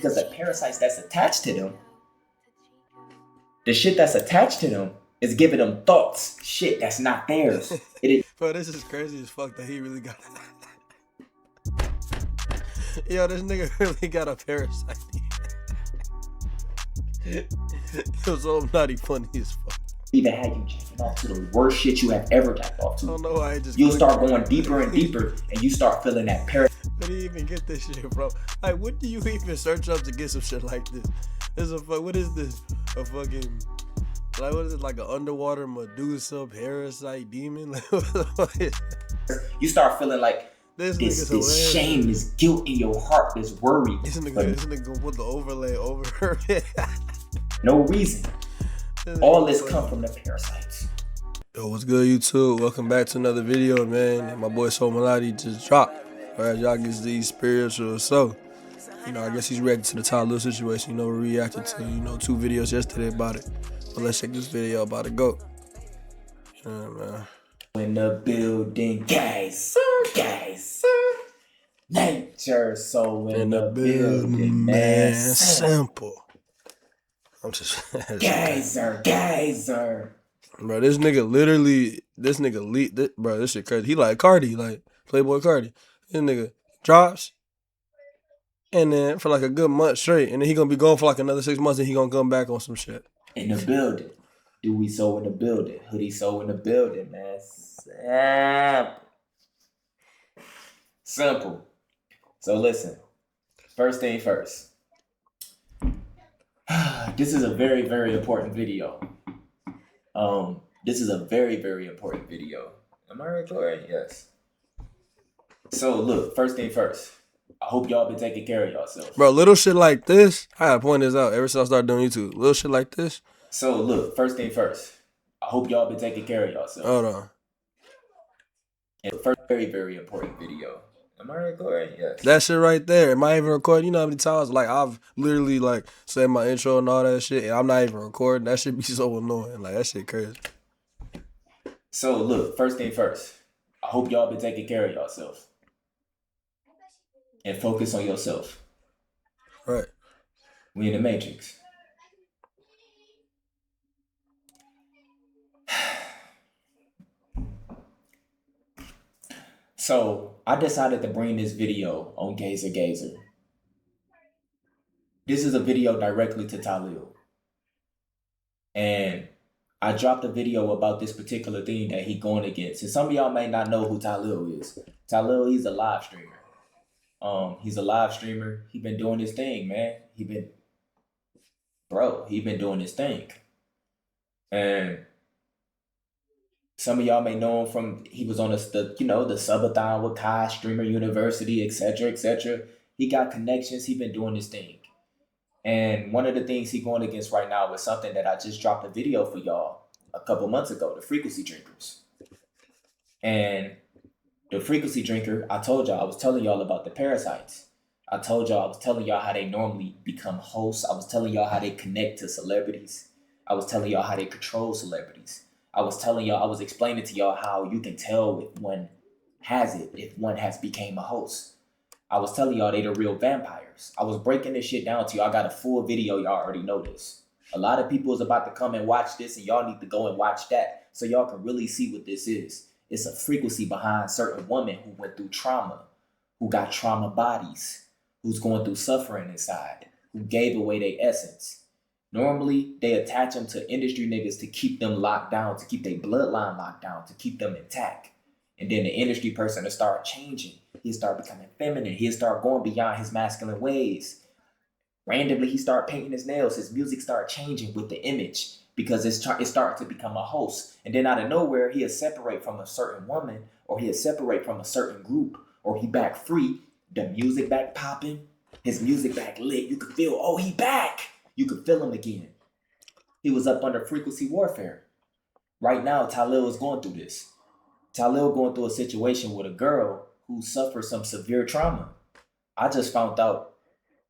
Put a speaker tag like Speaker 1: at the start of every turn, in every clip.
Speaker 1: because the parasites that's attached to them, the shit that's attached to them is giving them thoughts, shit that's not theirs.
Speaker 2: Bro, this is crazy as fuck that he really got Yo, this nigga really got a parasite. It was so nutty funny as fuck.
Speaker 1: Even had you jacking off to the worst shit you have ever jacked off to.
Speaker 2: I don't know why I just
Speaker 1: you'll start going deeper and deeper, and you start feeling that parasite.
Speaker 2: Where do you even get this shit, bro? Like, what do you even search up to get some shit like this? What is this? A fucking, like, what is it? Like an underwater Medusa parasite demon? Like,
Speaker 1: you start feeling like
Speaker 2: this
Speaker 1: shame, this guilt in your heart, this worry.
Speaker 2: This nigga gonna put the overlay over her.
Speaker 1: No reason. All this come from the parasites.
Speaker 2: Yo, what's good, YouTube? Welcome back to another video, man. And my boy So Melody just dropped. Alright, y'all get these spiritual. So, you know, I guess he's reacting to the Tyler situation. You know, we reacted to, 2 videos yesterday about it. But let's check this video about to go. Yeah, man.
Speaker 1: In the building, guys, nature, so in the building, man.
Speaker 2: Simple. I'm just
Speaker 1: geyser.
Speaker 2: Bro, this nigga literally, bro, this shit crazy. He like Cardi, like Playboy Cardi. This nigga drops, and then for like a good month straight, and then he gonna be gone for like another 6 months, and he gonna come back on some shit.
Speaker 1: In the building. Do we so in the building? Hoodie so in the building, man. Simple. So listen, first thing first. This is a very, very important video. This is a very, very important video. Am I recording? Yes. So look, first thing first. I hope y'all been taking care of yourselves.
Speaker 2: Bro, little shit like this, I gotta point this out ever since I started doing YouTube. Little shit like this.
Speaker 1: So look, first thing first. I hope y'all been taking care of yourselves.
Speaker 2: Hold on.
Speaker 1: And first, very, very important video. Am I recording? Yes.
Speaker 2: That shit right there. Am I even recording? You know how many times like I've literally like said my intro and all that shit, and I'm not even recording. That shit be so annoying. Like that shit crazy.
Speaker 1: So look, first thing first. I hope y'all been taking care of yourselves. And focus on yourself.
Speaker 2: Right.
Speaker 1: We in the Matrix. So I decided to bring this video on Gazer. This is a video directly to Talil. And I dropped a video about this particular thing that he going against. And some of y'all may not know who Talil is. Talil, he's a live streamer. He's a live streamer. He been doing his thing, man. He been doing his thing. And some of y'all may know him from, he was on the subathon with Kai, Streamer University, etc. He got connections. He been doing his thing. And one of the things he going against right now is something that I just dropped a video for y'all a couple months ago, the frequency drinkers. And the frequency drinker, I told y'all, I was telling y'all about the parasites. I was telling y'all how they normally become hosts. I was telling y'all how they connect to celebrities. I was telling y'all how they control celebrities. I was explaining to y'all how you can tell if one has it, if one has became a host. I was telling y'all they the real vampires. I was breaking this shit down to y'all. I got a full video. Y'all already know this. A lot of people is about to come and watch this, and y'all need to go and watch that so y'all can really see what this is. It's a frequency behind certain women who went through trauma, who got trauma bodies, who's going through suffering inside, who gave away their essence. Normally, they attach them to industry niggas to keep them locked down, to keep their bloodline locked down, to keep them intact. And then the industry person will start changing. He'll start becoming feminine. He'll start going beyond his masculine ways. Randomly, he start painting his nails. His music start changing with the image because it starts to become a host. And then out of nowhere, he'll separate from a certain woman, or he'll separate from a certain group, or he back free. The music back popping. His music back lit. You could feel, oh, he back. You could feel him again. He was up under frequency warfare. Right now, Talil is going through this. Talil going through a situation with a girl who suffered some severe trauma. I just found out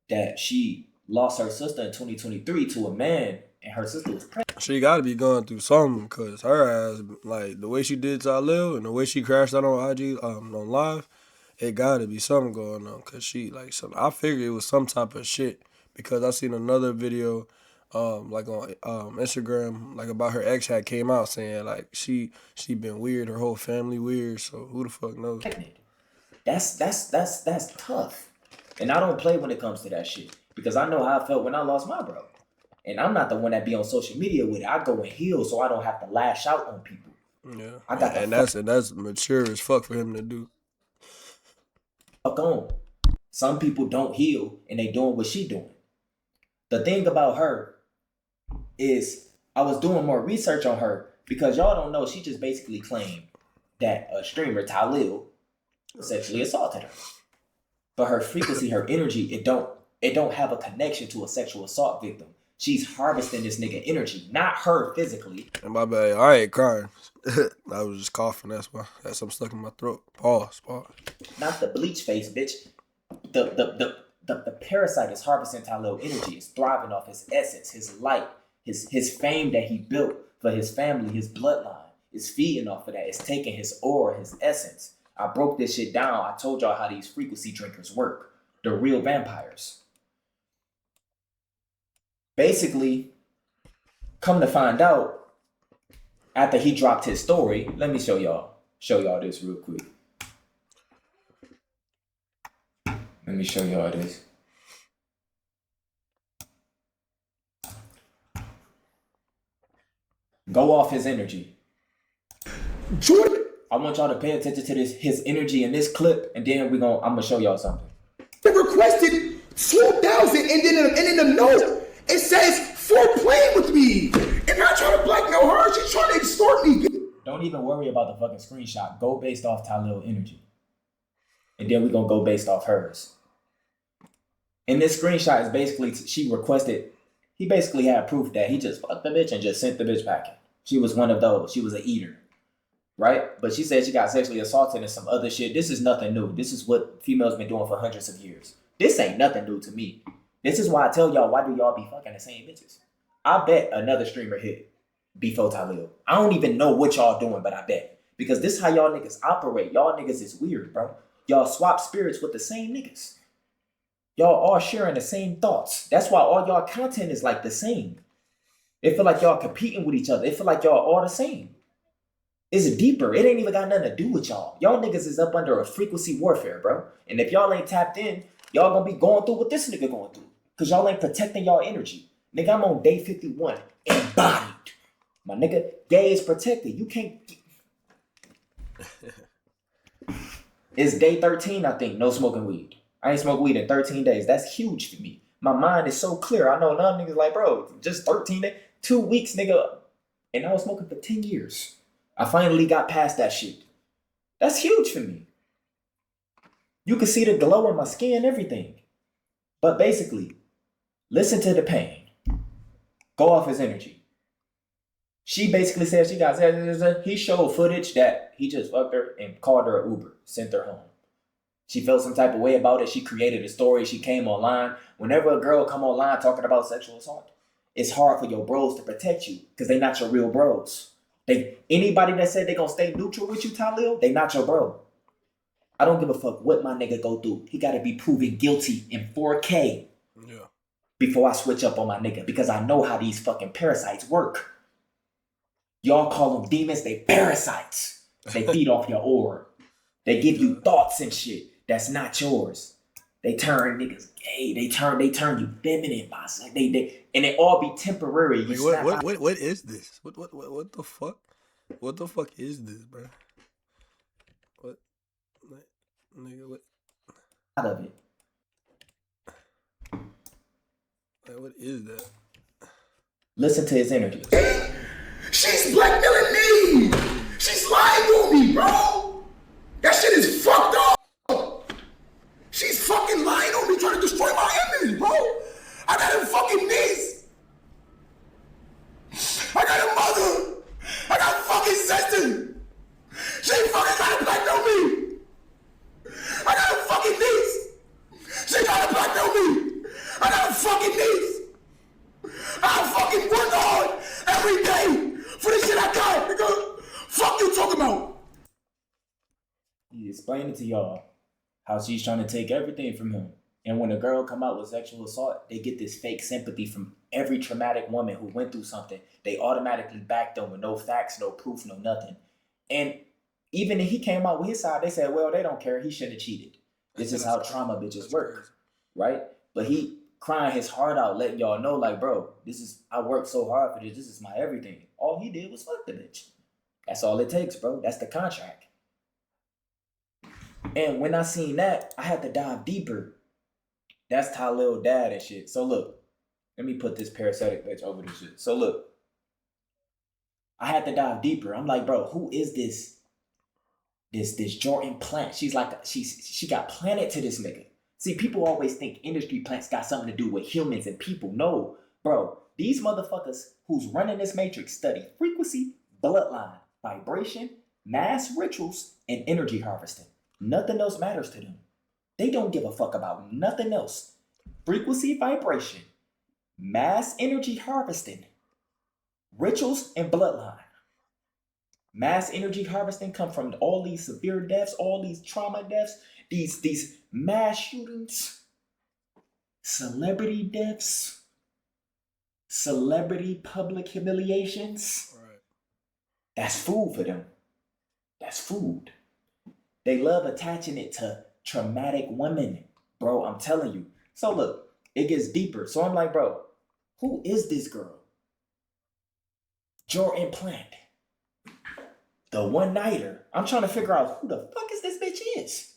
Speaker 1: that she lost her sister in 2023 to a man, and her sister was pregnant.
Speaker 2: She gotta be going through something, because her ass, like, the way she did Talil and the way she crashed out on IG, on live, it gotta be something going on, because she, like, I figured it was some type of shit because I seen another video, like on Instagram, like about her ex had came out saying like she been weird, her whole family weird. So who the fuck knows?
Speaker 1: That's tough. And I don't play when it comes to that shit because I know how I felt when I lost my bro. And I'm not the one that be on social media with it. I go and heal so I don't have to lash out on people.
Speaker 2: Yeah,
Speaker 1: I got
Speaker 2: and that's mature as fuck for him to do.
Speaker 1: Fuck on. Some people don't heal and they doing what she doing. The thing about her is I was doing more research on her because y'all don't know she just basically claimed that a streamer, Talil, sexually assaulted her. But her frequency, her energy, it don't have a connection to a sexual assault victim. She's harvesting this nigga energy, not her physically.
Speaker 2: And my bad, I ain't crying. I was just coughing. That's why. That's something stuck in my throat. Pause.
Speaker 1: Not the bleach face, bitch. The parasite is harvesting Talil energy. It's thriving off his essence, his light, his fame that he built for his family, his bloodline. It's feeding off of that. It's taking his aura, his essence. I broke this shit down. I told y'all how these frequency drinkers work. They're real vampires. Basically, come to find out, after he dropped his story, let me show y'all this real quick. Let me show y'all this. Go off his energy.
Speaker 3: Jordan,
Speaker 1: I want y'all to pay attention to his energy in this clip, and then I'm gonna show y'all something.
Speaker 3: they requested 4,000, and then in the note it says for playing with me, and not trying to blackmail her. She's trying to extort me.
Speaker 1: Don't even worry about the fucking screenshot. Go based off Talil energy, and then we're gonna go based off hers. And this screenshot is basically she requested. He basically had proof that he just fucked the bitch and just sent the bitch packing. She was one of those. She was an eater. Right? But she said she got sexually assaulted and some other shit. This is nothing new. This is what females been doing for hundreds of years. This ain't nothing new to me. This is why I tell y'all, why do y'all be fucking the same bitches? I bet another streamer hit before Talil. I don't even know what y'all doing, but I bet. Because this is how y'all niggas operate. Y'all niggas is weird, bro. Y'all swap spirits with the same niggas. Y'all all sharing the same thoughts. That's why all y'all content is like the same. It feel like y'all competing with each other. It feel like y'all all the same. It's deeper. It ain't even got nothing to do with y'all. Y'all niggas is up under a frequency warfare, bro. And if y'all ain't tapped in, y'all gonna be going through what this nigga going through. Cause y'all ain't protecting y'all energy. Nigga, I'm on day 51. Embodied. My nigga, gay is protected. You can't... It's day 13, I think, no smoking weed. I ain't smoked weed in 13 days. That's huge for me. My mind is so clear. I know none niggas like, bro, just 13 days, 2 weeks, nigga. And I was smoking for 10 years. I finally got past that shit. That's huge for me. You can see the glow in my skin, everything. But basically, listen to the pain. Go off his energy. She basically said she got... He showed footage that he just fucked her and called her an Uber, sent her home. She felt some type of way about it. She created a story. She came online. Whenever a girl come online talking about sexual assault, it's hard for your bros to protect you because they not your real bros. Anybody that said they gonna stay neutral with you, Talil, they not your bro. I don't give a fuck what my nigga go through. He gotta be proven guilty in 4K before I switch up on my nigga because I know how these fucking parasites work. Y'all call them demons, they parasites. They feed off your aura. They give you thoughts and shit that's not yours. They turn niggas gay. They turn you feminine, boss. Like and it all be temporary.
Speaker 2: Wait, what is this? What the fuck? What the fuck is this, bro? What, nigga? What?
Speaker 1: Out of it.
Speaker 2: Like, what is that?
Speaker 1: Listen to his energy.
Speaker 3: She's blackmailing me. She's lying on me, bro. That shit is fucked up. She's fucking lying on me, trying to destroy my image, bro. I got a fucking niece. I got a mother. I got fucking sister. She fucking trying to blackmail me. I got a fucking niece. She trying to blackmail me. I got a fucking niece. I fucking work hard every day for the shit I got, nigga. Fuck you talking about?
Speaker 1: He explained it to y'all how she's trying to take everything from him And when a girl come out with sexual assault, they get this fake sympathy from every traumatic woman who went through something. They automatically back them with no facts, no proof, no nothing. And even if he came out with his side, they said, well, they don't care. He shouldn't have cheated. This is how trauma bitches work, right? But he crying his heart out, letting y'all know, like, bro, I worked so hard for this. This is my everything. All he did was fuck the bitch. That's all it takes, bro. That's the contract. And when I seen that, I had to dive deeper. That's Talil dad and shit. So look, let me put this parasitic bitch over this shit. So look, I had to dive deeper. I'm like, bro, who is this Jordan plant? She's like, she got planted to this nigga. See, people always think industry plants got something to do with humans and people. No, bro, these motherfuckers who's running this matrix study frequency, bloodline, vibration, mass rituals, and energy harvesting. Nothing else matters to them. They don't give a fuck about nothing else. Frequency, vibration, mass energy harvesting, rituals, and bloodline. Mass energy harvesting come from all these severe deaths, all these trauma deaths, these mass shootings, celebrity deaths, celebrity public humiliations.
Speaker 2: Right.
Speaker 1: That's food for them. That's food. They love attaching it to traumatic women, bro. I'm telling you. So look, it gets deeper. So I'm like, bro, who is this girl? Jordan Plant. The one-nighter. I'm trying to figure out who the fuck is this bitch is.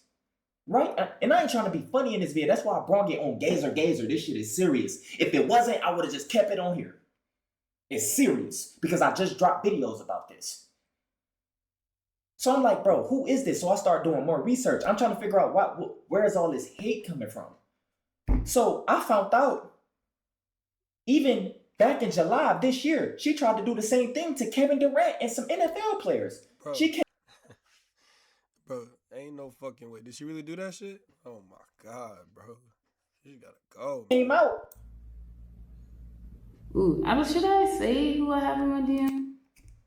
Speaker 1: Right? And I ain't trying to be funny in this video. That's why I brought it on Gazer. This shit is serious. If it wasn't, I would have just kept it on here. It's serious. Because I just dropped videos about this. So I'm like, bro, who is this? So I start doing more research. I'm trying to figure out where is all this hate coming from? So I found out, even back in July of this year, she tried to do the same thing to Kevin Durant and some NFL players.
Speaker 2: Bro.
Speaker 1: She came,
Speaker 2: Bro, ain't no fucking way. Did she really do that shit? Oh my God, bro. She gotta go.
Speaker 1: came out.
Speaker 4: Ooh, should I say who I have in my DM?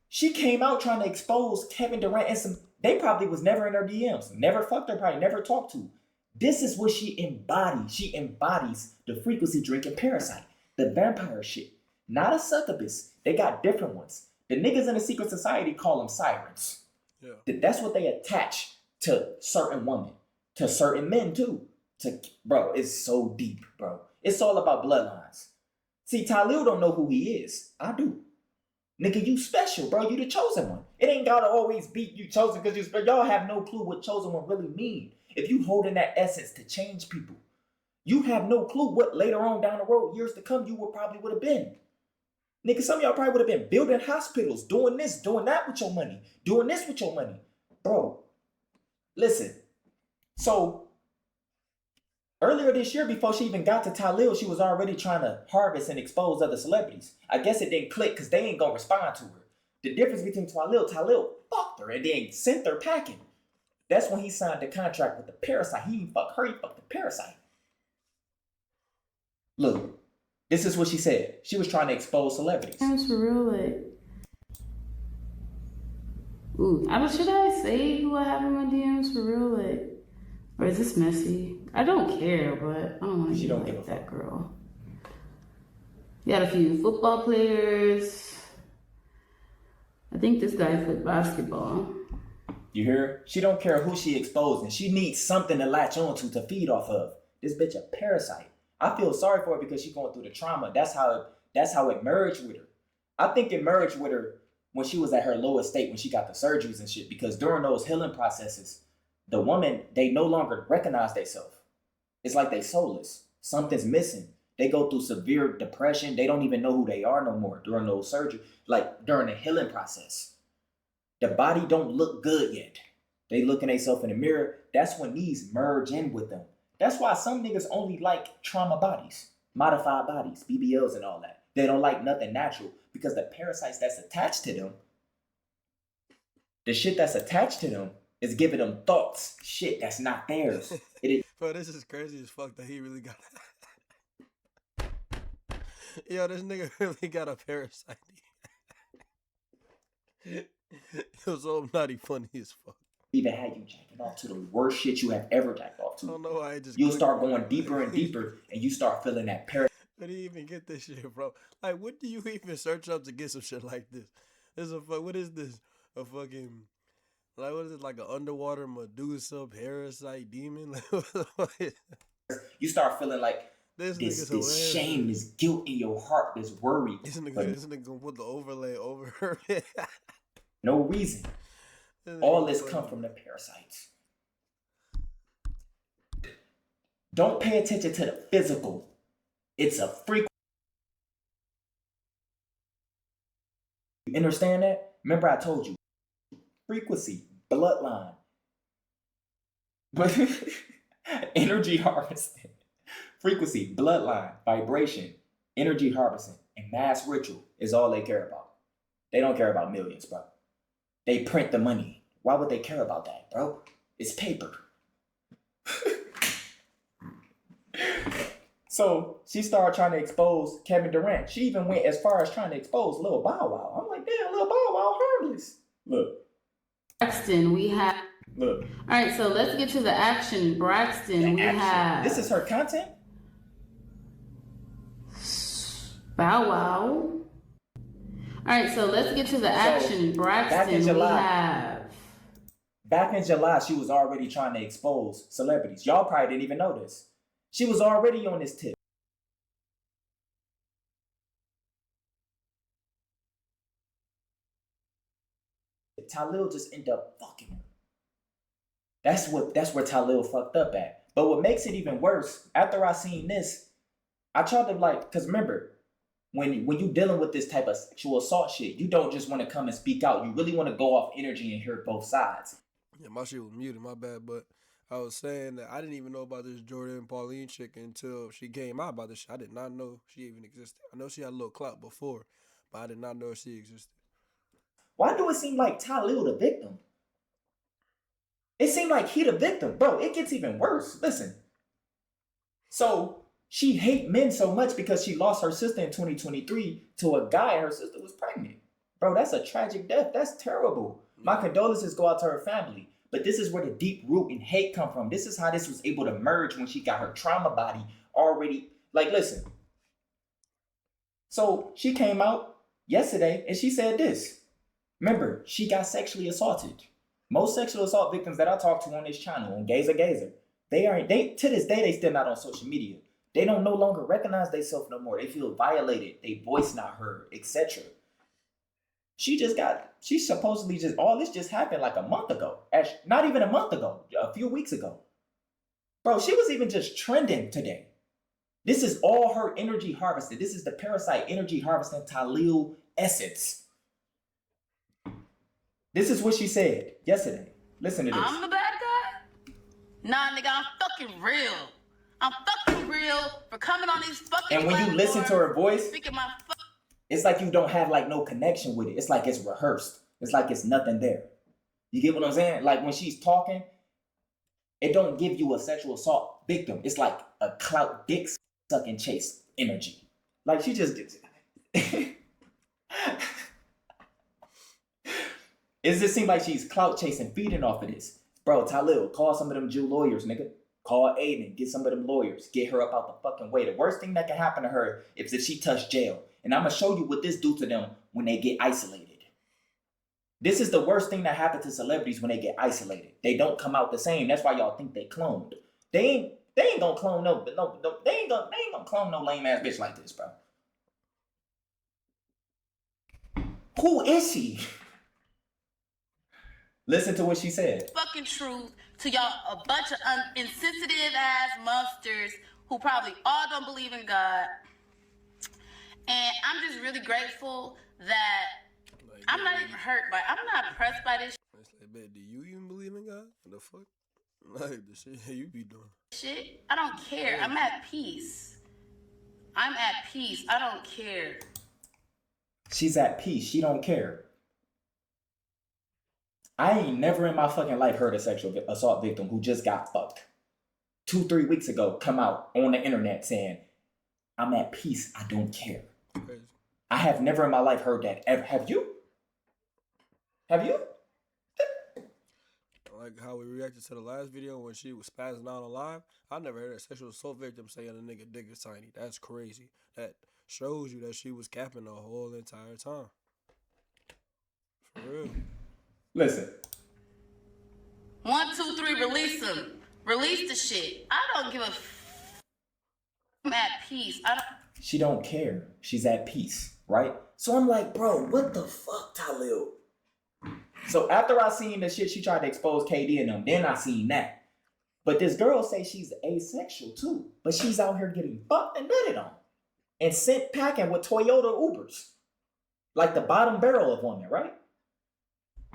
Speaker 1: She came out trying to expose Kevin Durant and some. They probably was never in her DMs, never fucked her, probably never talked to. This is what she embodies. She embodies the frequency drinking parasite, the vampire shit. Not a succubus. They got different ones. The niggas in the secret society call them sirens.
Speaker 2: Yeah.
Speaker 1: That's what they attach to certain women, to certain men too. Bro, it's so deep, bro. It's all about bloodlines. See, Talil don't know who he is. I do. Nigga, you special, bro. You the chosen one. It ain't gotta always be you chosen because you special. Y'all have no clue what chosen one really mean. If you holding that essence to change people, you have no clue what later on down the road, years to come, you probably would have been. Nigga, some of y'all probably would have been building hospitals, doing this, doing that with your money, doing this with your money. Bro, listen. So, earlier this year, before she even got to Talil, she was already trying to harvest and expose other celebrities. I guess it didn't click because they ain't gonna respond to her. The difference between Talil fucked her and then sent her packing. That's when he signed the contract with the parasite. He didn't fuck her, he fucked the parasite. Look, this is what she said. She was trying to expose celebrities.
Speaker 4: Sounds for real, like. Ooh, should I say who I have in my DMs for real, like? Or is this messy? I don't care, but I don't want to be like that girl. You got a few football players. I think this guy played basketball.
Speaker 1: You hear? She don't care who she exposing. She needs something to latch onto to feed off of. This bitch a parasite. I feel sorry for her because she's going through the trauma. That's how it merged with her. I think it merged with her when she was at her lowest state, when she got the surgeries and shit. Because during those healing processes, the woman, they no longer recognize themselves. It's like they soulless. Something's missing. They go through severe depression. They don't even know who they are no more during those surgeries. Like during the healing process. The body don't look good yet. They looking themselves in the mirror. That's when these merge in with them. That's why some niggas only like trauma bodies, modified bodies, BBLs and all that. They don't like nothing natural because the parasites that's attached to them, the shit that's attached to them is giving them thoughts, shit that's not theirs. It is.
Speaker 2: Bro, this is crazy as fuck that he really got. Yo, this nigga really got a parasite. It was so bloody funny as fuck.
Speaker 1: Even had you jacking off to the worst shit you have ever jacked off off
Speaker 2: I don't
Speaker 1: to.
Speaker 2: know why I just
Speaker 1: You'll
Speaker 2: clicked
Speaker 1: start
Speaker 2: on
Speaker 1: going
Speaker 2: it.
Speaker 1: deeper and deeper, and you start feeling that parasite.
Speaker 2: How do you even get this shit, bro? Like, what do you even search up to get some shit like this? What is this? A fucking, like, what is it? Like an underwater Medusa parasite demon?
Speaker 1: You start feeling like
Speaker 2: This
Speaker 1: this
Speaker 2: nigga's hilarious.
Speaker 1: shame, this guilt in your heart, this worry.
Speaker 2: This
Speaker 1: But
Speaker 2: nigga gonna put the overlay over her.
Speaker 1: no reason. All this come from the parasites. Don't pay attention to the physical. It's a frequency. You understand that? Remember I told you. Frequency, bloodline. But energy harvesting. Frequency, bloodline, vibration, energy harvesting, and mass ritual is all they care about. They don't care about millions, bro. They print the money. Why would they care about that, bro? It's paper. So she started trying to expose Kevin Durant. She even went as far as trying to expose Lil Bow Wow. I'm like, damn, Lil Bow Wow harmless. Look.
Speaker 4: Braxton, we have.
Speaker 1: Look.
Speaker 4: All right, so let's get to the action. Braxton, we have.
Speaker 1: This is her content?
Speaker 4: Bow Wow. All right, so let's get to the action. Braxton, we have.
Speaker 1: Back in July, she was already trying to expose celebrities. Y'all probably didn't even know this. She was already on this tip. Talil just ended up fucking her. That's where Talil fucked up at. But what makes it even worse, after I seen this, I tried to because remember, when you dealing with this type of sexual assault shit, you don't just want to come and speak out. You really want to go off energy and hear both sides.
Speaker 2: Yeah, my shit was muted, my bad, but I was saying that I didn't even know about this JOURDIN Pauline chick until she came out about this shit. I did not know she even existed. I know she had a little clout before, but I did not know she existed.
Speaker 1: Why do it seem like Talil the victim? It seemed like he the victim. Bro, it gets even worse. Listen. So she hate men so much because she lost her sister in 2023 to a guy and her sister was pregnant. Bro, that's a tragic death. That's terrible. My condolences go out to her family. But this is where the deep root and hate come from. This is how this was able to merge when she got her trauma body already. Like, listen. So she came out yesterday and she said this. Remember, she got sexually assaulted. Most sexual assault victims that I talk to on this channel, on Gazer, they to this day, they still not on social media. They don't no longer recognize themselves no more. They feel violated. They voice not heard, etc. She supposedly all this just happened like a month ago. Not even a month ago, a few weeks ago. Bro, she was even just trending today. This is all her energy harvested. This is the parasite energy harvesting Talil essence. This is what she said yesterday. Listen to this.
Speaker 5: I'm the bad guy? Nah, nigga, I'm fucking real. I'm fucking real for coming on these fucking
Speaker 1: And when you listen to her voice,
Speaker 5: speaking my
Speaker 1: it's like you don't have no connection with it. It's like it's rehearsed. It's like it's nothing there. You get what I'm saying? Like when she's talking, it don't give you a sexual assault victim. It's like a clout dick sucking chase energy. Like she just gets it. It just seems like she's clout chasing, feeding off of this. Bro, Talil, call some of them Jew lawyers, nigga. Call Aiden, get some of them lawyers. Get her up out the fucking way. The worst thing that can happen to her is if she touched jail. And I'm going to show you what this do to them when they get isolated. This is the worst thing that happens to celebrities when they get isolated. They don't come out the same. That's why y'all think they cloned. They ain't gonna clone they ain't gonna clone no lame ass bitch like this, bro. Who is she? Listen to what she said.
Speaker 5: fucking truth to y'all, a bunch of insensitive ass monsters who probably all don't believe in God. And I'm just really grateful that I'm not even hurt by, I'm not impressed by this
Speaker 2: It's like, man, do you even believe in God? What the fuck? Like, the shit you be doing.
Speaker 5: shit. I don't care. I'm at peace. I'm at peace. I don't care.
Speaker 1: She's at peace. She don't care. I ain't never in my fucking life heard a sexual assault victim who just got fucked 2-3 weeks ago come out on the internet saying, I'm at peace. I don't care.
Speaker 2: Crazy.
Speaker 1: I have never in my life heard that ever. Have you? Have you?
Speaker 2: like how we reacted to the last video when she was spazzing out on live. I never heard a sexual assault victim saying a nigga dick is tiny. That's crazy. That shows you that she was capping the whole entire time. For real.
Speaker 1: Listen.
Speaker 5: 1, 2, 3, release him. Release the shit. I don't give a I'm at peace.
Speaker 1: She don't care. She's at peace, right? So I'm like, bro, what the fuck, Talil? So after I seen the shit she tried to expose KD and them, then I seen that. But this girl say she's asexual too. But she's out here getting fucked and nutted on. And sent packing with Toyota Ubers. Like the bottom barrel of women, right?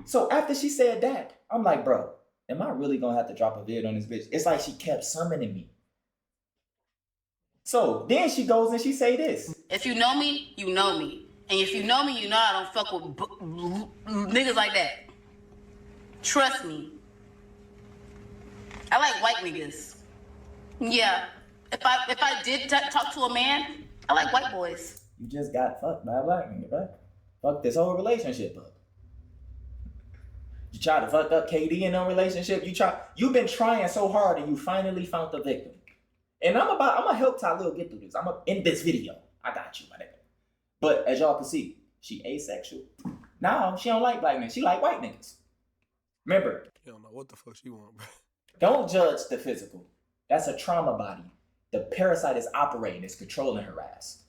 Speaker 1: So after she said that, I'm like, bro, am I really gonna have to drop a vid on this bitch? It's like she kept summoning me. So then she goes and she say this.
Speaker 5: If you know me, you know me. And if you know me, you know I don't fuck with niggas like that. Trust me. I like white niggas. Yeah. If I did talk to a man, I like white boys.
Speaker 1: You just got fucked by a black nigga, right? Fuck this whole relationship up. You try to fuck up KD in no relationship. You've been trying so hard and you finally found the victim. And I'm gonna help Talil get through this. In this video. I got you, my nigga. But as y'all can see, she asexual. Now she don't like black men. She like white niggas. Remember.
Speaker 2: You don't know what the fuck she want, bro.
Speaker 1: Don't judge the physical. That's a trauma body. The parasite is operating. It's controlling her ass.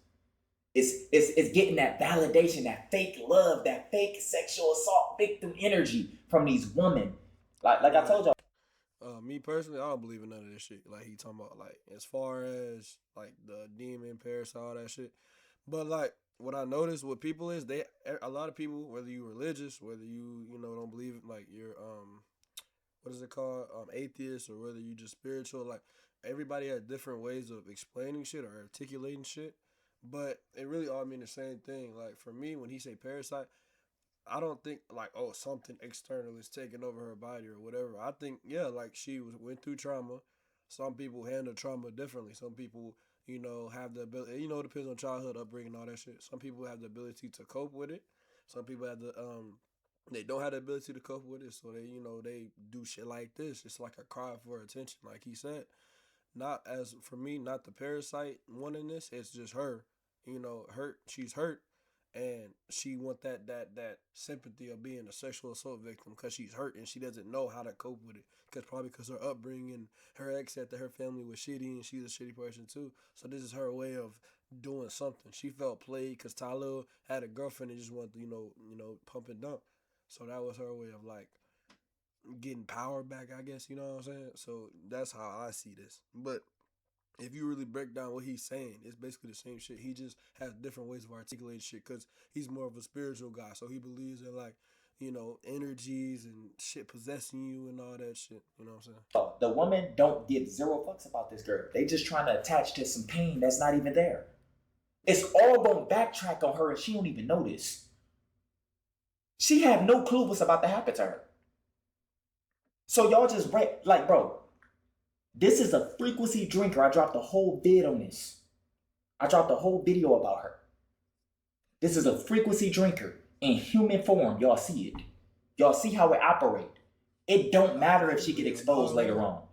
Speaker 1: It's getting that validation, that fake love, that fake sexual assault victim energy from these women. Like I told y'all.
Speaker 2: Me personally, I don't believe in none of this shit. Like he talking about, like as far as like the demon, parasite, all that shit. But like what I noticed with people is a lot of people, whether you religious, whether you don't believe, like you're what is it called, atheist, or whether you just spiritual, like everybody has different ways of explaining shit or articulating shit. But it really all mean the same thing. Like for me, when he say parasite, I don't think like, oh, something external is taking over her body or whatever. I think, yeah, like she went through trauma. Some people handle trauma differently. Some people, have the ability, it depends on childhood, upbringing, all that shit. Some people have the ability to cope with it. Some people have they don't have the ability to cope with it. So they do shit like this. It's like a cry for attention, like he said. Not as for me, not the parasite wanting this. It's just her, hurt. She's hurt, and she want that sympathy of being a sexual assault victim because she's hurt and she doesn't know how to cope with it. Because her upbringing, her ex said that her family was shitty and she's a shitty person too. So this is her way of doing something. She felt played because Talil had a girlfriend and just wanted to pump and dump. So that was her way of like getting power back, I guess, you know what I'm saying? So that's how I see this. But if you really break down what he's saying, it's basically the same shit. He just has different ways of articulating shit because he's more of a spiritual guy. So he believes in like, energies and shit possessing you and all that shit. You know what I'm saying?
Speaker 1: The woman don't give zero fucks about this girl. They just trying to attach to some pain that's not even there. It's all going to backtrack on her and she don't even know this. She have no clue what's about to happen to her. So y'all just like, bro, this is a frequency drinker. I dropped a whole vid on this. I dropped a whole video about her. This is a frequency drinker in human form. Y'all see it. Y'all see how it operates. It don't matter if she get exposed later on.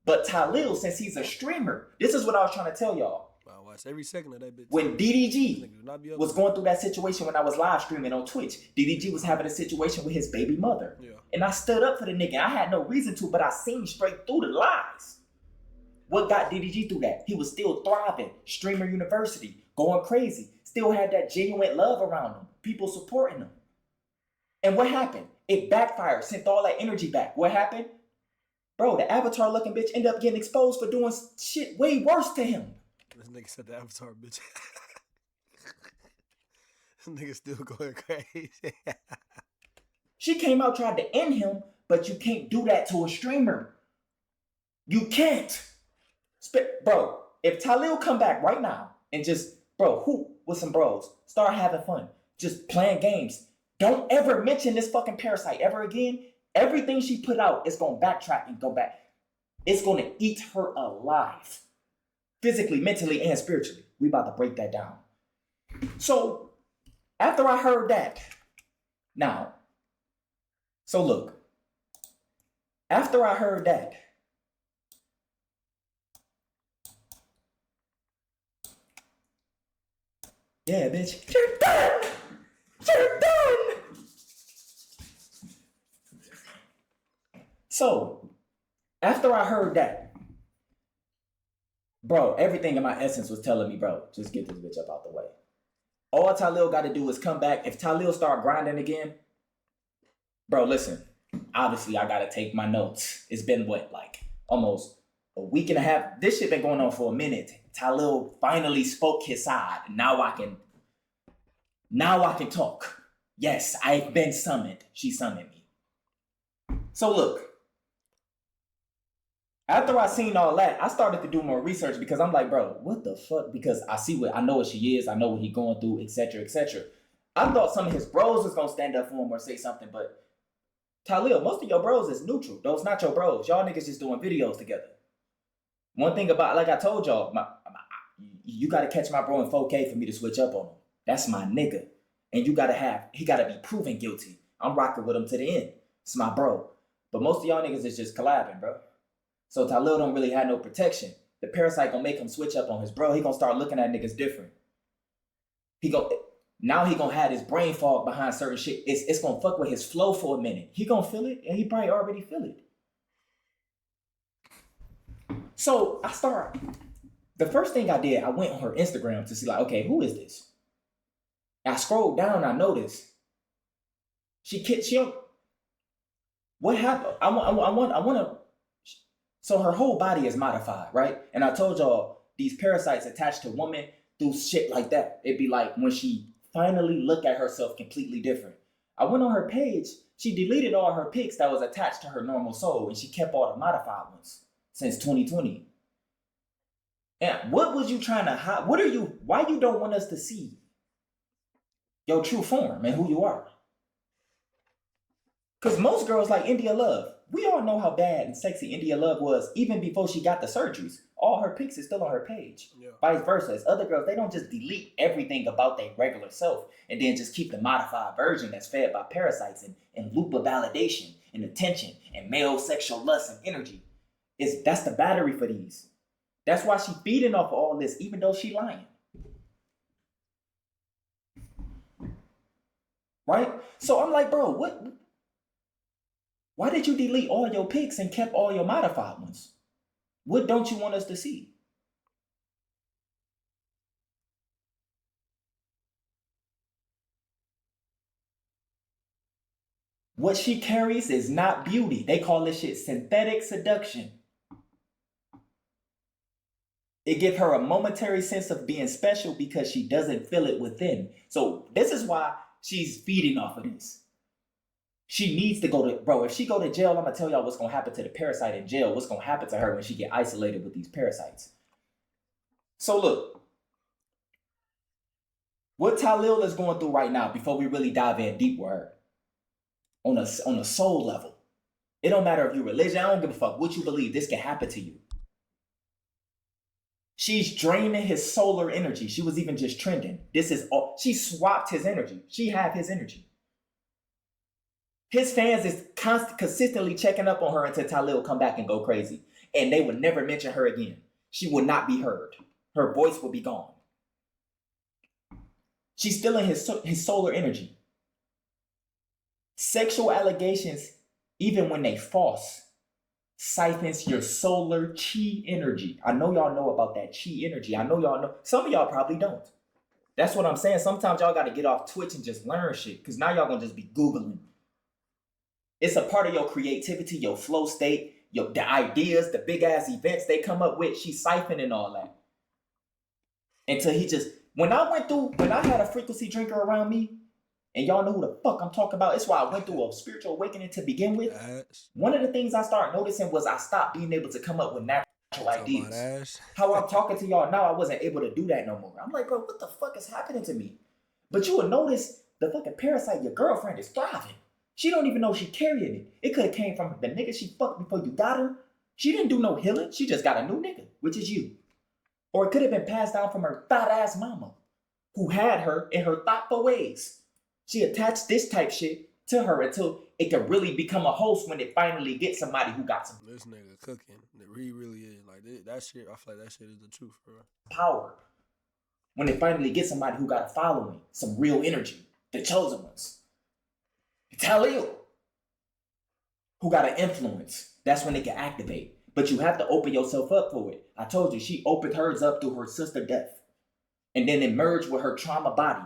Speaker 1: But Talil, since he's a streamer, this is what I was trying to tell y'all.
Speaker 2: I watch every second of that bitch.
Speaker 1: When DDG was going through that situation when I was live streaming on Twitch, DDG was having a situation with his baby mother. Yeah. And I stood up for the nigga. I had no reason to, but I seen straight through the lies. What got DDG through that? He was still thriving. Streamer University. Going crazy. Still had that genuine love around him. People supporting him. And what happened? It backfired. Sent all that energy back. What happened? Bro, the avatar looking bitch ended up getting exposed for doing shit way worse to him.
Speaker 2: This nigga said the avatar bitch. This nigga still going crazy.
Speaker 1: She came out, tried to end him, but you can't do that to a streamer. You can't. Bro, if Talil come back right now and just, hoop with some bros, start having fun, just playing games, don't ever mention this fucking parasite ever again. Everything she put out is going to backtrack and go back. It's going to eat her alive. Physically, mentally, and spiritually. We about to break that down. So, after I heard that, now, so look, After I heard that, yeah, bitch, you're done. You're done. So, after I heard that, bro, everything in my essence was telling me, bro, just get this bitch up out the way. All Talil got to do is come back. If Talil start grinding again, bro, listen, obviously I got to take my notes. It's been what, like almost a week and a half. This shit been going on for a minute. Talil finally spoke his side. Now I can talk. Yes, I've been summoned. She summoned me. So look, after I seen all that, I started to do more research because I'm like, bro, what the fuck? Because I know what she is, I know what he going through, etc., etc. I thought some of his bros was gonna stand up for him or say something, but Talil, most of your bros is neutral. Those not your bros. Y'all niggas just doing videos together. One thing about, like I told y'all, you gotta catch my bro in 4K for me to switch up on him. That's my nigga. And he gotta be proven guilty. I'm rocking with him to the end. It's my bro. But most of y'all niggas is just collabing, bro. So Talil don't really have no protection. The parasite gonna make him switch up on his bro. He gonna start looking at niggas different. Now he gonna have his brain fog behind certain shit. It's gonna fuck with his flow for a minute. He gonna feel it, and he probably already feel it. So the first thing I did, I went on her Instagram to see like, okay, who is this? I scrolled down, I noticed what happened? I want to. So her whole body is modified, right? And I told y'all these parasites attached to women do shit like that. It'd be like when she finally look at herself completely different. I went on her page. She deleted all her pics that was attached to her normal soul, and she kept all the modified ones since 2020. And what was you trying to hide? Why you don't want us to see your true form and who you are? Because most girls like India Love. We all know how bad and sexy India Love was even before she got the surgeries. All her pics is still on her page. Yeah. Vice versa. As other girls, they don't just delete everything about their regular self and then just keep the modified version that's fed by parasites and loop of validation and attention and male sexual lust and energy. That's the battery for these. That's why she feeding off of all this, even though she lying. Right? So I'm like, bro, what? Why did you delete all your pics and kept all your modified ones? What don't you want us to see? What she carries is not beauty. They call this shit synthetic seduction. It gives her a momentary sense of being special because she doesn't feel it within. So this is why she's feeding off of this. She needs to go to, bro, if she go to jail, I'm going to tell y'all what's going to happen to the parasite in jail. What's going to happen to her when she get isolated with these parasites. So look, what Talil is going through right now, before we really dive in deep with her, on a soul level, it don't matter if you're religion, I don't give a fuck what you believe, this can happen to you. She's draining his solar energy. She was even just trending. This is all, she swapped his energy. She had his energy. His fans is consistently checking up on her until Talil come back and go crazy. And they would never mention her again. She will not be heard. Her voice will be gone. She's still in his solar energy. Sexual allegations, even when they false, siphons your solar chi energy. I know y'all know about that chi energy. I know y'all know. Some of y'all probably don't. That's what I'm saying. Sometimes y'all got to get off Twitch and just learn shit. Because now y'all going to just be Googling. It's a part of your creativity, your flow state, the ideas, the big ass events they come up with. She's siphoning all that. Until he just, when I had a frequency drinker around me, and y'all know who the fuck I'm talking about, it's why I went through a spiritual awakening to begin with. One of the things I started noticing was I stopped being able to come up with natural ideas. How I'm talking to y'all now, I wasn't able to do that no more. I'm like, bro, what the fuck is happening to me? But you will notice the fucking parasite, your girlfriend, is thriving. She don't even know she carrying it. It could have came from the nigga she fucked before you got her. She didn't do no healing. She just got a new nigga, which is you. Or it could have been passed down from her thought-ass mama, who had her in her thoughtful ways. She attached this type shit to her until it can really become a host when it finally gets somebody who got some
Speaker 2: This nigga cooking. He really is. Like, that shit, I feel like that shit is the truth, bro.
Speaker 1: power. When it finally gets somebody who got a following, some real energy, the chosen ones. Talil, who got an influence, that's when it can activate. But you have to open yourself up for it. I told you, she opened hers up through her sister's death. And then it merged with her trauma body.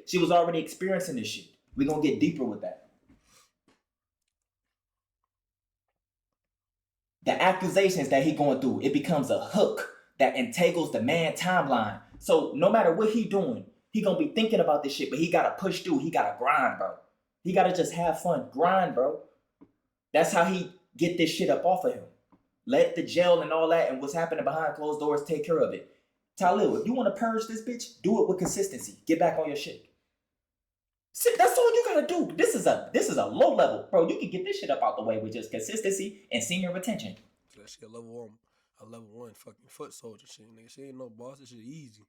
Speaker 1: She was already experiencing this shit. We're going to get deeper with that. The accusations that he going through, it becomes a hook that entangles the man timeline. So no matter what he doing, he going to be thinking about this shit, but he got to push through. He got to grind, bro. He got to just have fun. Grind, bro. That's how he get this shit up off of him. Let the jail and all that and what's happening behind closed doors take care of it. Talil, if you want to purge this bitch, do it with consistency. Get back on your shit. See, that's all you gotta do. This is a low level, bro. You can get this shit up out the way with just consistency and senior retention.
Speaker 2: That shit a level one fucking foot soldier shit, nigga. She ain't no boss. This shit easy.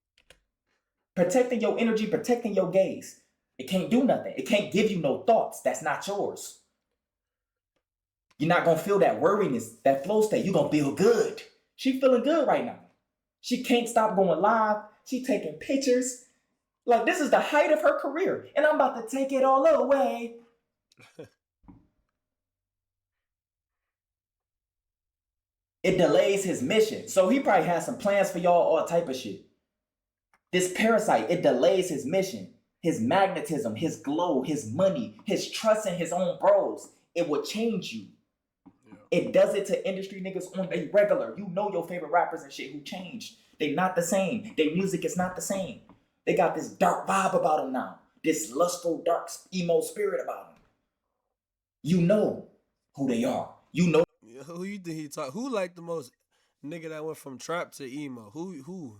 Speaker 1: Protecting your energy, protecting your gaze. It can't do nothing. It can't give you no thoughts. That's not yours. You're not gonna feel that worriness, that flow state. You're gonna feel good. She feeling good right now. She can't stop going live. She taking pictures. Like, this is the height of her career. And I'm about to take it all away. It delays his mission. So he probably has some plans for y'all, all type of shit. This parasite, it delays his mission. His magnetism, his glow, his money, his trust in his own bros. It will change you. Yeah. It does it to industry niggas on a regular. You know your favorite rappers and shit who changed. They not the same. Their music is not the same. They got this dark vibe about them now. This lustful, dark, emo spirit about them. You know who they are. You know.
Speaker 2: Who you think he talk? Who like the most nigga that went from trap to emo? Who?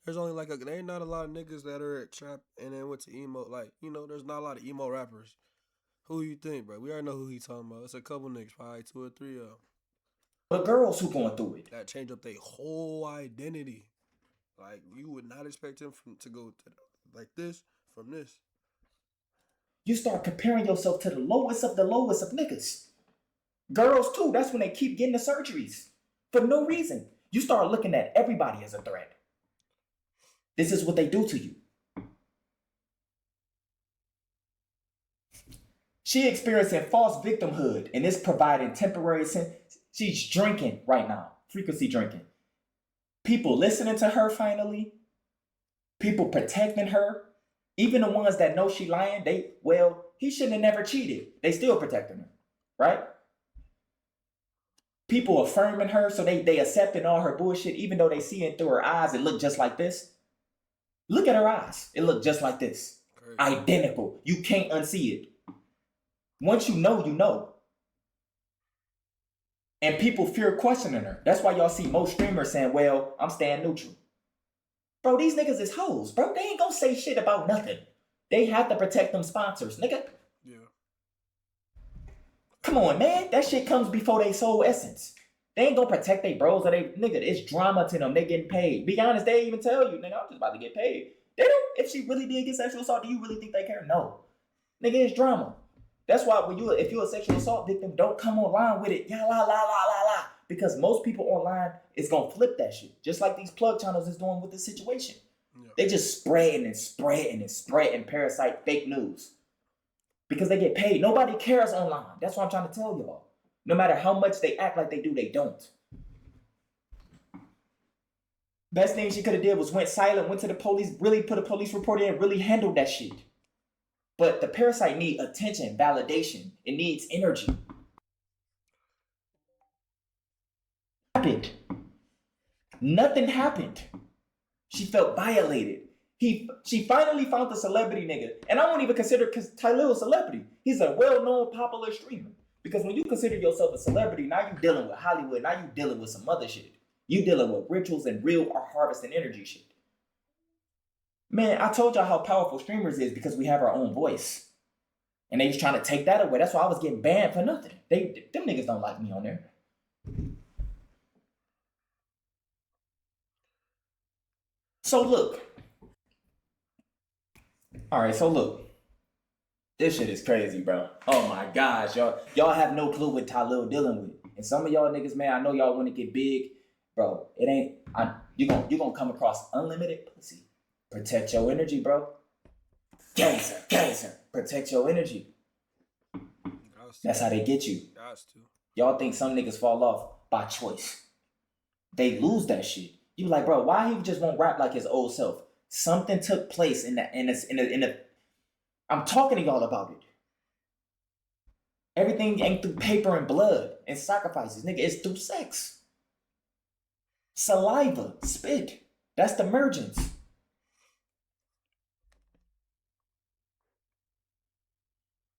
Speaker 2: There's only like there ain't not a lot of niggas that are at trap and then went to emo. Like, you know, there's not a lot of emo rappers. Who you think, bro? We already know who he talking about. It's a couple niggas, probably 2 or 3 of them.
Speaker 1: The girls who going through it.
Speaker 2: That change up their whole identity. Like, you would not expect him to go to like this from this.
Speaker 1: You start comparing yourself to the lowest of niggas. Girls too, that's when they keep getting the surgeries. For no reason. You start looking at everybody as a threat. This is what they do to you. She experiencing false victimhood and it's providing temporary she's drinking right now. Frequency drinking. People listening to her finally. People protecting her. Even the ones that know she lying, he shouldn't have never cheated. They still protecting her, right? People affirming her, so they accepting all her bullshit, even though they see it through her eyes. It look just like this. Look at her eyes. It look just like this. Crazy. Identical. You can't unsee it. Once you know, you know. And people fear questioning her. That's why y'all see most streamers saying, well, I'm staying neutral. Bro, these niggas is hoes, bro. They ain't gonna say shit about nothing. They have to protect them sponsors, nigga.
Speaker 2: Yeah.
Speaker 1: Come on, man. That shit comes before they soul essence. They ain't gonna protect they bros or nigga. It's drama to them. They getting paid. Be honest, they even tell you, nigga, I'm just about to get paid. They don't. If she really did get sexual assault, do you really think they care? No. Nigga, it's drama. That's why if you're a sexual assault victim, don't come online with it. Yeah, la, la, la, la, la. Because most people online is going to flip that shit. Just like these plug channels is doing with the situation. Yeah. They just spreading parasite fake news. Because they get paid. Nobody cares online. That's what I'm trying to tell y'all. No matter how much they act like they do, they don't. Best thing she could have did was went silent, went to the police, really put a police report in, really handled that shit. But the parasite need attention, validation. It needs energy. Nothing happened. She felt violated. She finally found the celebrity nigga. And I won't even consider Tyler a celebrity. He's a well-known, popular streamer. Because when you consider yourself a celebrity, now you dealing with Hollywood. Now you dealing with some other shit. You dealing with rituals and real or harvesting energy shit. Man, I told y'all how powerful streamers is because we have our own voice. And they was trying to take that away. That's why I was getting banned for nothing. Them niggas don't like me on there. So look. All right, so look. This shit is crazy, bro. Oh my gosh, y'all have no clue what Talil dealing with. And some of y'all niggas, man, I know y'all want to get big, bro. It ain't. You gonna come across unlimited pussy. Protect your energy, bro. Gangster. Protect your energy. That's how they get you. Y'all think some niggas fall off by choice. They lose that shit. You like, bro, why he just won't rap like his old self? Something took place in the. I'm talking to y'all about it. Everything ain't through paper and blood and sacrifices, nigga. It's through sex. Saliva, spit. That's the mergence.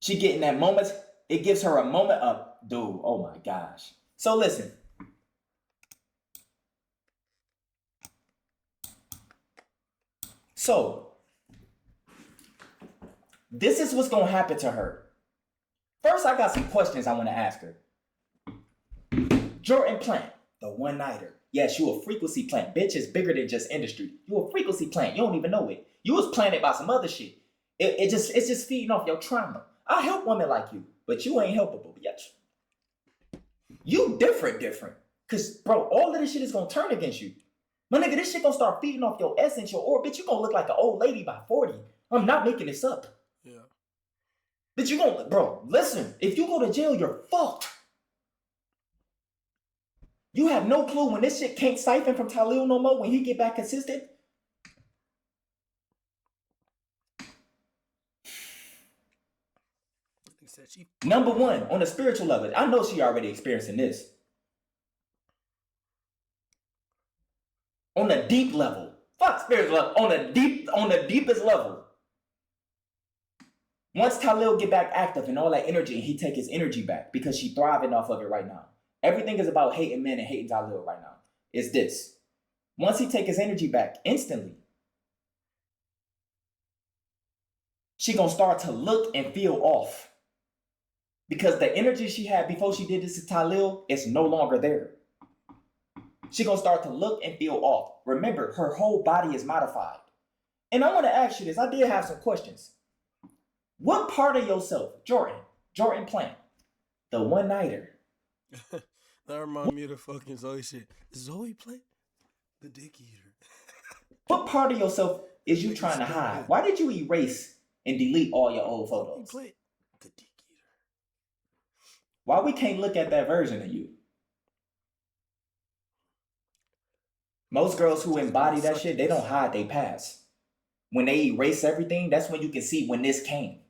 Speaker 1: She getting that moment. It gives her a moment of, dude, oh my gosh. So listen. So, this is what's going to happen to her. First, I got some questions I want to ask her. Jordan Plant, the one-nighter. Yes, you a frequency plant. Bitch is bigger than just industry. You a frequency plant. You don't even know it. You was planted by some other shit. It's just feeding off your trauma. I help women like you, but you ain't helpable, bitch. You different. Cause bro, all of this shit is gonna turn against you. My nigga, this shit gonna start feeding off your essence, your aura. Bitch, you gonna look like an old lady by 40. I'm not making this up.
Speaker 2: Yeah.
Speaker 1: Bitch, you gonna, bro, listen. If you go to jail, you're fucked. You have no clue when this shit can't siphon from Talil no more when he get back consistent. Number one, on a spiritual level, I know she already experiencing this. On a deep level, fuck spiritual level, on the deepest level. Once Talil get back active and all that energy, and he take his energy back because she thriving off of it right now. Everything is about hating men and hating Talil right now. It's this. Once he take his energy back instantly, she gonna start to look and feel off. Because the energy she had before she did this to Talil is no longer there. She gonna start to look and feel off. Remember, her whole body is modified. And I want to ask you this. I did have some questions. What part of yourself, Jordan Plant, the one-nighter?
Speaker 2: That reminds me of the fucking Zoe shit. Zoe Plant? The dick eater.
Speaker 1: What part of yourself is you trying to hide? Why did you erase and delete all your old photos?
Speaker 2: Zoe Plant, the dick eater.
Speaker 1: Why we can't look at that version of you? Most girls who embody that shit, they don't hide their past. When they erase everything, that's when you can see when this came.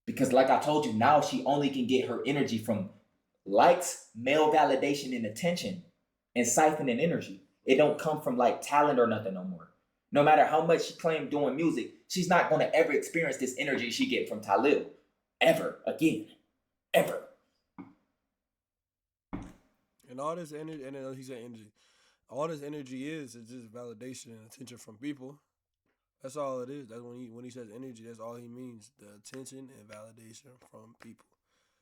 Speaker 1: Because like I told you, now she only can get her energy from likes, male validation, and attention, and siphoning energy. It don't come from like talent or nothing no more. No matter how much she claimed doing music, she's not going to ever experience this energy she get from Talil. Ever again. Ever.
Speaker 2: And all this energy, and he said energy. All this energy is just validation and attention from people. That's all it is. That's when he says energy, that's all he means. The attention and validation from people.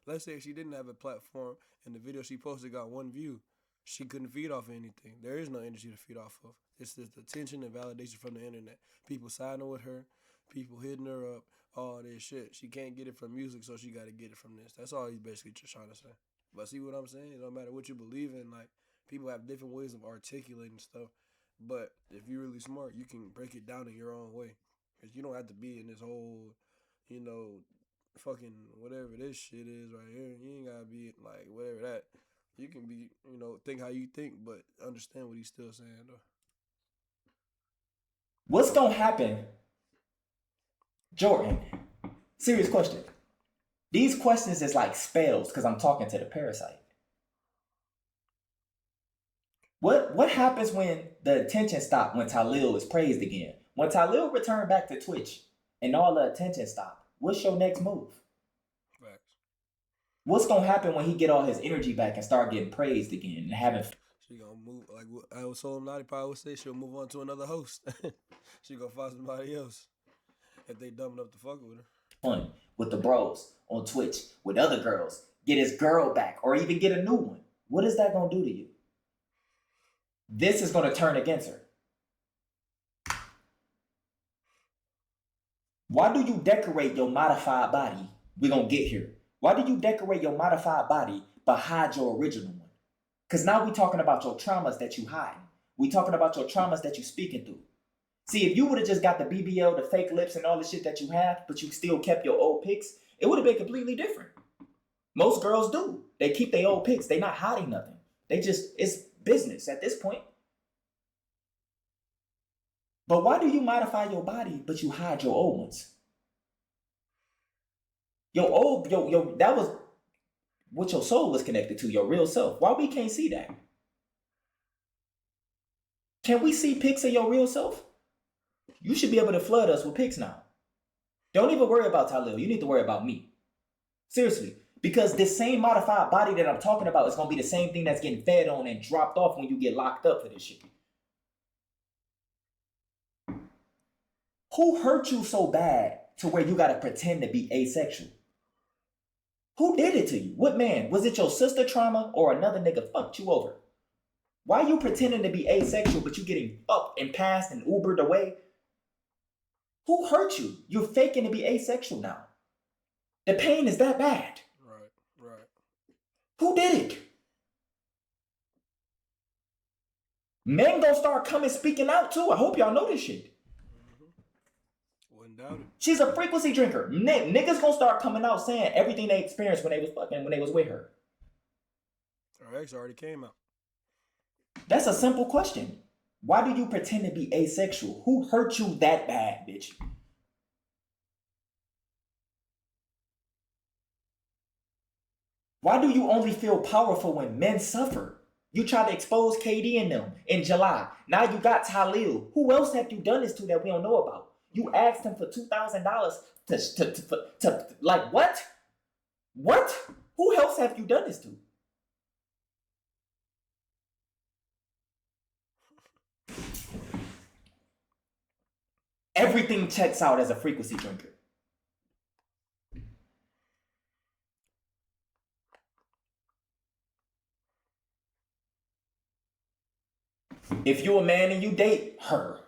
Speaker 2: Let's say if she didn't have a platform and the video she posted got 1 view, she couldn't feed off of anything. There is no energy to feed off of. It's just attention and validation from the internet. People siding with her, people hitting her up, all this shit. She can't get it from music, so she got to get it from this. That's all he's basically just trying to say. But see what I'm saying? It don't matter what you believe in. Like, people have different ways of articulating stuff. But if you're really smart, you can break it down in your own way. Because you don't have to be in this whole, fucking whatever this shit is right here. You ain't got to be like whatever that. You can be, think how you think, but understand what he's still saying, though.
Speaker 1: What's going to happen? Jordan, serious question. These questions is like spells because I'm talking to the parasite. What happens when the attention stops when Talil is praised again? When Talil returned back to Twitch and all the attention stopped, what's your next move?
Speaker 2: Facts.
Speaker 1: What's gonna happen when he get all his energy back and start getting praised again and having?
Speaker 2: She gonna move like I was told him. Lottie probably would say she'll move on to another host. She gonna find somebody else if they dumb enough to fuck with her.
Speaker 1: Fun with the bros on Twitch with other girls, get his girl back or even get a new one. What is that gonna do to you? This is gonna turn against her. Why do you decorate your modified body? We're going to get here. Why do you decorate your modified body but hide your original one? Because now we're talking about your traumas that you hide. We're talking about your traumas that you're speaking through. See, if you would have just got the BBL, the fake lips, and all the shit that you have, but you still kept your old pics, it would have been completely different. Most girls do. They keep their old pics. They're not hiding nothing. It's business at this point. But why do you modify your body, but you hide your old ones? That was what your soul was connected to, your real self. Why we can't see that? Can we see pics of your real self? You should be able to flood us with pics now. Don't even worry about Talil. You need to worry about me. Seriously. Because this same modified body that I'm talking about is going to be the same thing that's getting fed on and dropped off when you get locked up for this shit. Who hurt you so bad to where you got to pretend to be asexual? Who did it to you? What man? Was it your sister trauma or another nigga fucked you over? Why you pretending to be asexual but you getting fucked and passed and Ubered away? Who hurt you? You're faking to be asexual now. The pain is that bad.
Speaker 2: Right.
Speaker 1: Who did it? Men gonna start coming speaking out too. I hope y'all know this shit.
Speaker 2: Wouldn't doubt it.
Speaker 1: She's a frequency drinker. Niggas gonna start coming out saying everything they experienced when they was with her.
Speaker 2: Her ex already came out.
Speaker 1: That's a simple question. Why do you pretend to be asexual? Who hurt you that bad, bitch? Why do you only feel powerful when men suffer? You tried to expose KD and them in July. Now you got Talil. Who else have you done this to that we don't know about? You asked him for $2,000 to like what? What? Who else have you done this to? Everything checks out as a frequency drinker. If you're a man and you date her,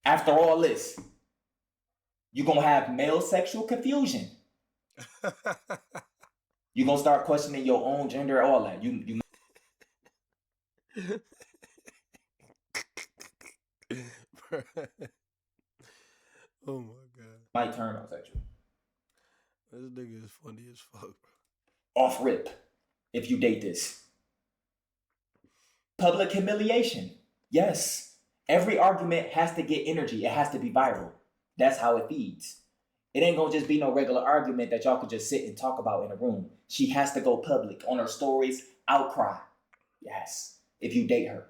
Speaker 1: after all this, you're going to have male sexual confusion. You're going to start questioning your own gender, all that. You
Speaker 2: Oh my God.
Speaker 1: might turn homosexual.
Speaker 2: This nigga is funny as fuck, bro.
Speaker 1: Off rip, if you date this. Public humiliation. Yes. Every argument has to get energy. It has to be viral. That's how it feeds. It ain't gonna just be no regular argument that y'all could just sit and talk about in a room. She has to go public on her stories, outcry. Yes. If you date her.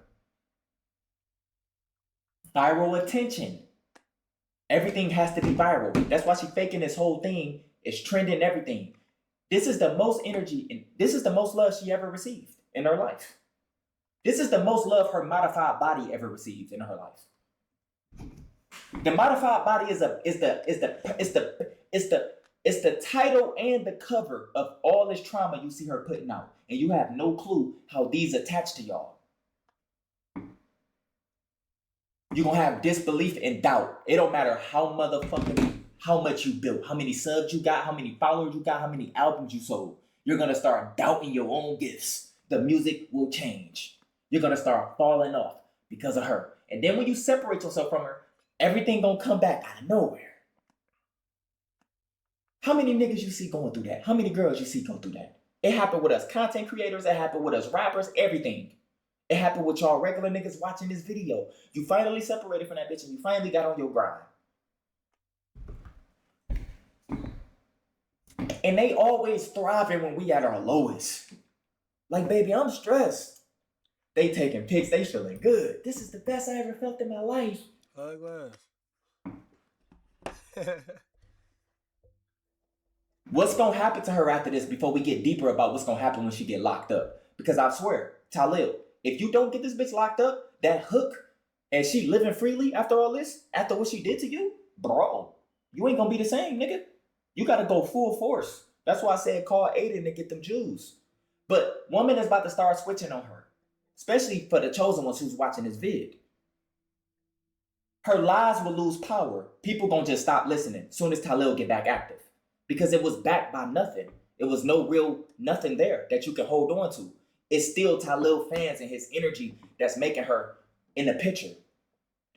Speaker 1: Viral attention. Everything has to be viral. That's why she's faking this whole thing. It's trending everything. This is the most energy and this is the most love she ever received in her life. This is the most love her modified body ever received in her life. The modified body is the title and the cover of all this trauma you see her putting out. And you have no clue how these attach to y'all. You're gonna have disbelief and doubt. It don't matter how much you built, how many subs you got, how many followers you got, how many albums you sold. You're gonna start doubting your own gifts. The music will change. You're gonna start falling off because of her. And then when you separate yourself from her, everything gonna come back out of nowhere. How many niggas you see going through that? How many girls you see go through that? It happened with us content creators. It happened with us rappers. Everything. It happened with y'all regular niggas watching this video. You finally separated from that bitch and you finally got on your grind. And they always thriving when we at our lowest. Like, baby, I'm stressed. They taking pics. They feeling good. This is the best I ever felt in my life.
Speaker 2: High glass.
Speaker 1: What's going to happen to her after this before we get deeper about what's going to happen when she get locked up? Because I swear, Talil, if you don't get this bitch locked up, that hook, and she living freely after all this, after what she did to you, bro, you ain't going to be the same, nigga. You got to go full force. That's why I said call Aiden to get them Jews. But woman is about to start switching on her, especially for the chosen ones who's watching this vid. her lies will lose power. People gonna just stop listening as soon as Talil get back active. Because it was backed by nothing. It was no real nothing there that you can hold on to. It's still Talil fans and his energy that's making her in the picture.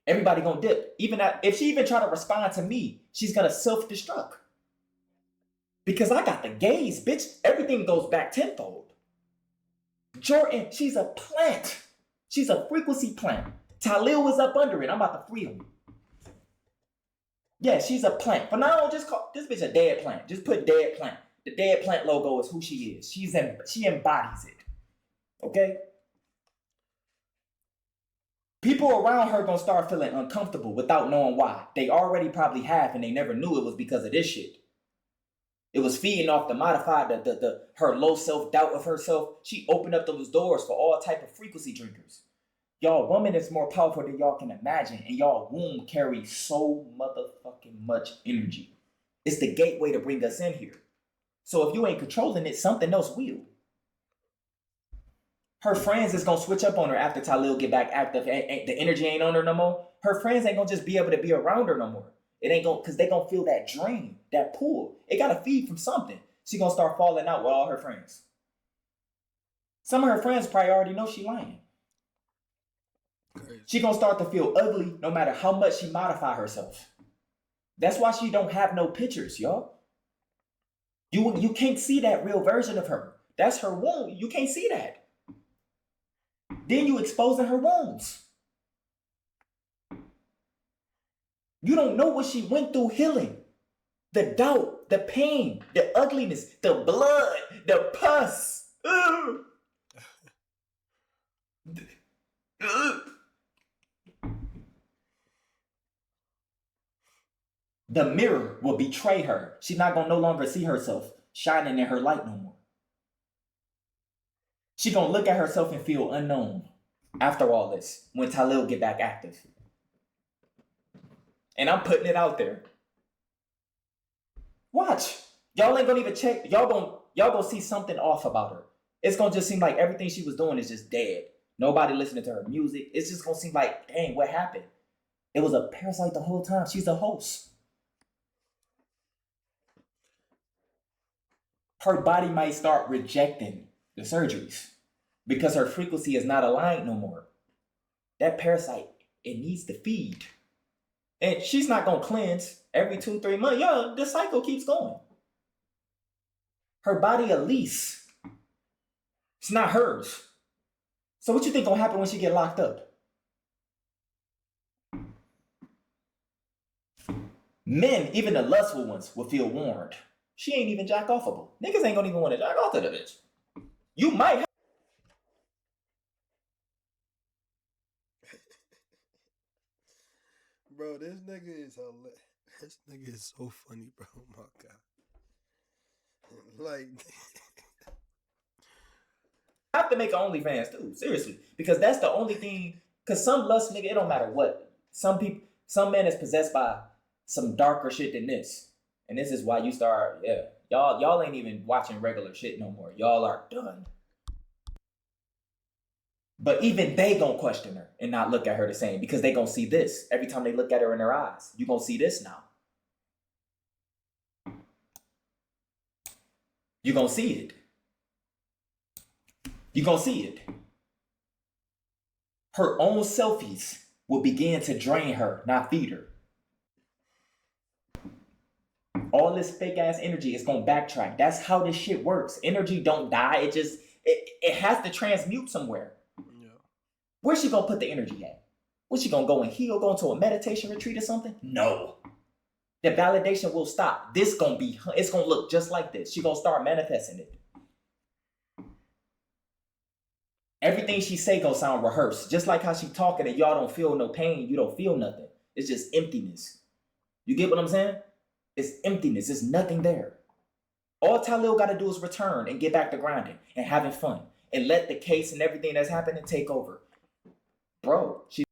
Speaker 1: Everybody gonna dip. Even if she even try to respond to me, she's gonna self-destruct. Because I got the gaze, bitch. Everything goes back tenfold. Jordan, she's a plant. She's a frequency plant. Talil was up under it. I'm about to free him. Yeah, she's a plant. But now just call this bitch a dead plant. Just put dead plant. The dead plant logo is who she is. She embodies it. Okay? People around her gonna start feeling uncomfortable without knowing why. They already probably have, and they never knew it was because of this shit. It was feeding off the modified, her low self-doubt of herself. She opened up those doors for all type of frequency drinkers. Y'all, woman is more powerful than y'all can imagine, and y'all womb carries so motherfucking much energy. It's the gateway to bring us in here. So if you ain't controlling it, something else will. Her friends is gonna switch up on her after Talil get back active. The energy ain't on her no more. Her friends ain't gonna just be able to be around her no more. It ain't gonna, cause they gonna feel that drain, that pull. It gotta feed from something. She gonna start falling out with all her friends. Some of her friends probably already know she lying.
Speaker 2: Crazy.
Speaker 1: She gonna start to feel ugly no matter how much she modify herself. That's why she don't have no pictures, y'all. You can't see that real version of her. That's her wound. You can't see that. Then you exposing her wounds. You don't know what she went through healing. The doubt, the pain, the ugliness, the blood, the pus. The mirror will betray her. She's not gonna no longer see herself shining in her light no more. She gonna look at herself and feel unknown after all this when Talil get back active. And I'm putting it out there. Watch. Y'all ain't gonna even check. Y'all gonna see something off about her. It's gonna just seem like everything she was doing is just dead. Nobody listening to her music. It's just gonna seem like, dang, what happened? It was a parasite the whole time. She's a host. Her body might start rejecting the surgeries because her frequency is not aligned no more. That parasite, it needs to feed. And she's not going to cleanse every 2-3 months. Yeah, the cycle keeps going. Her body a lease. It's not hers. So what you think going to happen when she get locked up? Men, even the lustful ones, will feel warned. She ain't even jack offable. Niggas ain't gonna even want to jack off to the bitch. You might have.
Speaker 2: Bro, this nigga is hilarious. This nigga is so funny, bro. Oh my God. Like,
Speaker 1: I have to make an OnlyFans too, seriously, because that's the only thing. Cause some lust nigga, it don't matter what. Some men is possessed by some darker shit than this, and this is why you start. Yeah, y'all ain't even watching regular shit no more. Y'all are done. But even they gonna question her and not look at her the same because they gonna see this every time they look at her in their eyes. You gonna see this now. You gonna see it. You gonna see it. Her own selfies will begin to drain her, not feed her. All this fake ass energy is gonna backtrack. That's how this shit works. Energy don't die. It has to transmute somewhere.
Speaker 2: yeah.
Speaker 1: Where's she gonna put the energy at? Where's she gonna go and heal? Go into a meditation retreat or something? No. The validation will stop. It's gonna look just like this. She gonna start manifesting it. Everything she say gonna sound rehearsed. Just like how she talking and y'all don't feel no pain, you don't feel nothing. It's just emptiness. You get what I'm saying? It's emptiness. There's nothing there. All Talil gotta do is return and get back to grinding and having fun and let the case and everything that's happening take over. Bro, she's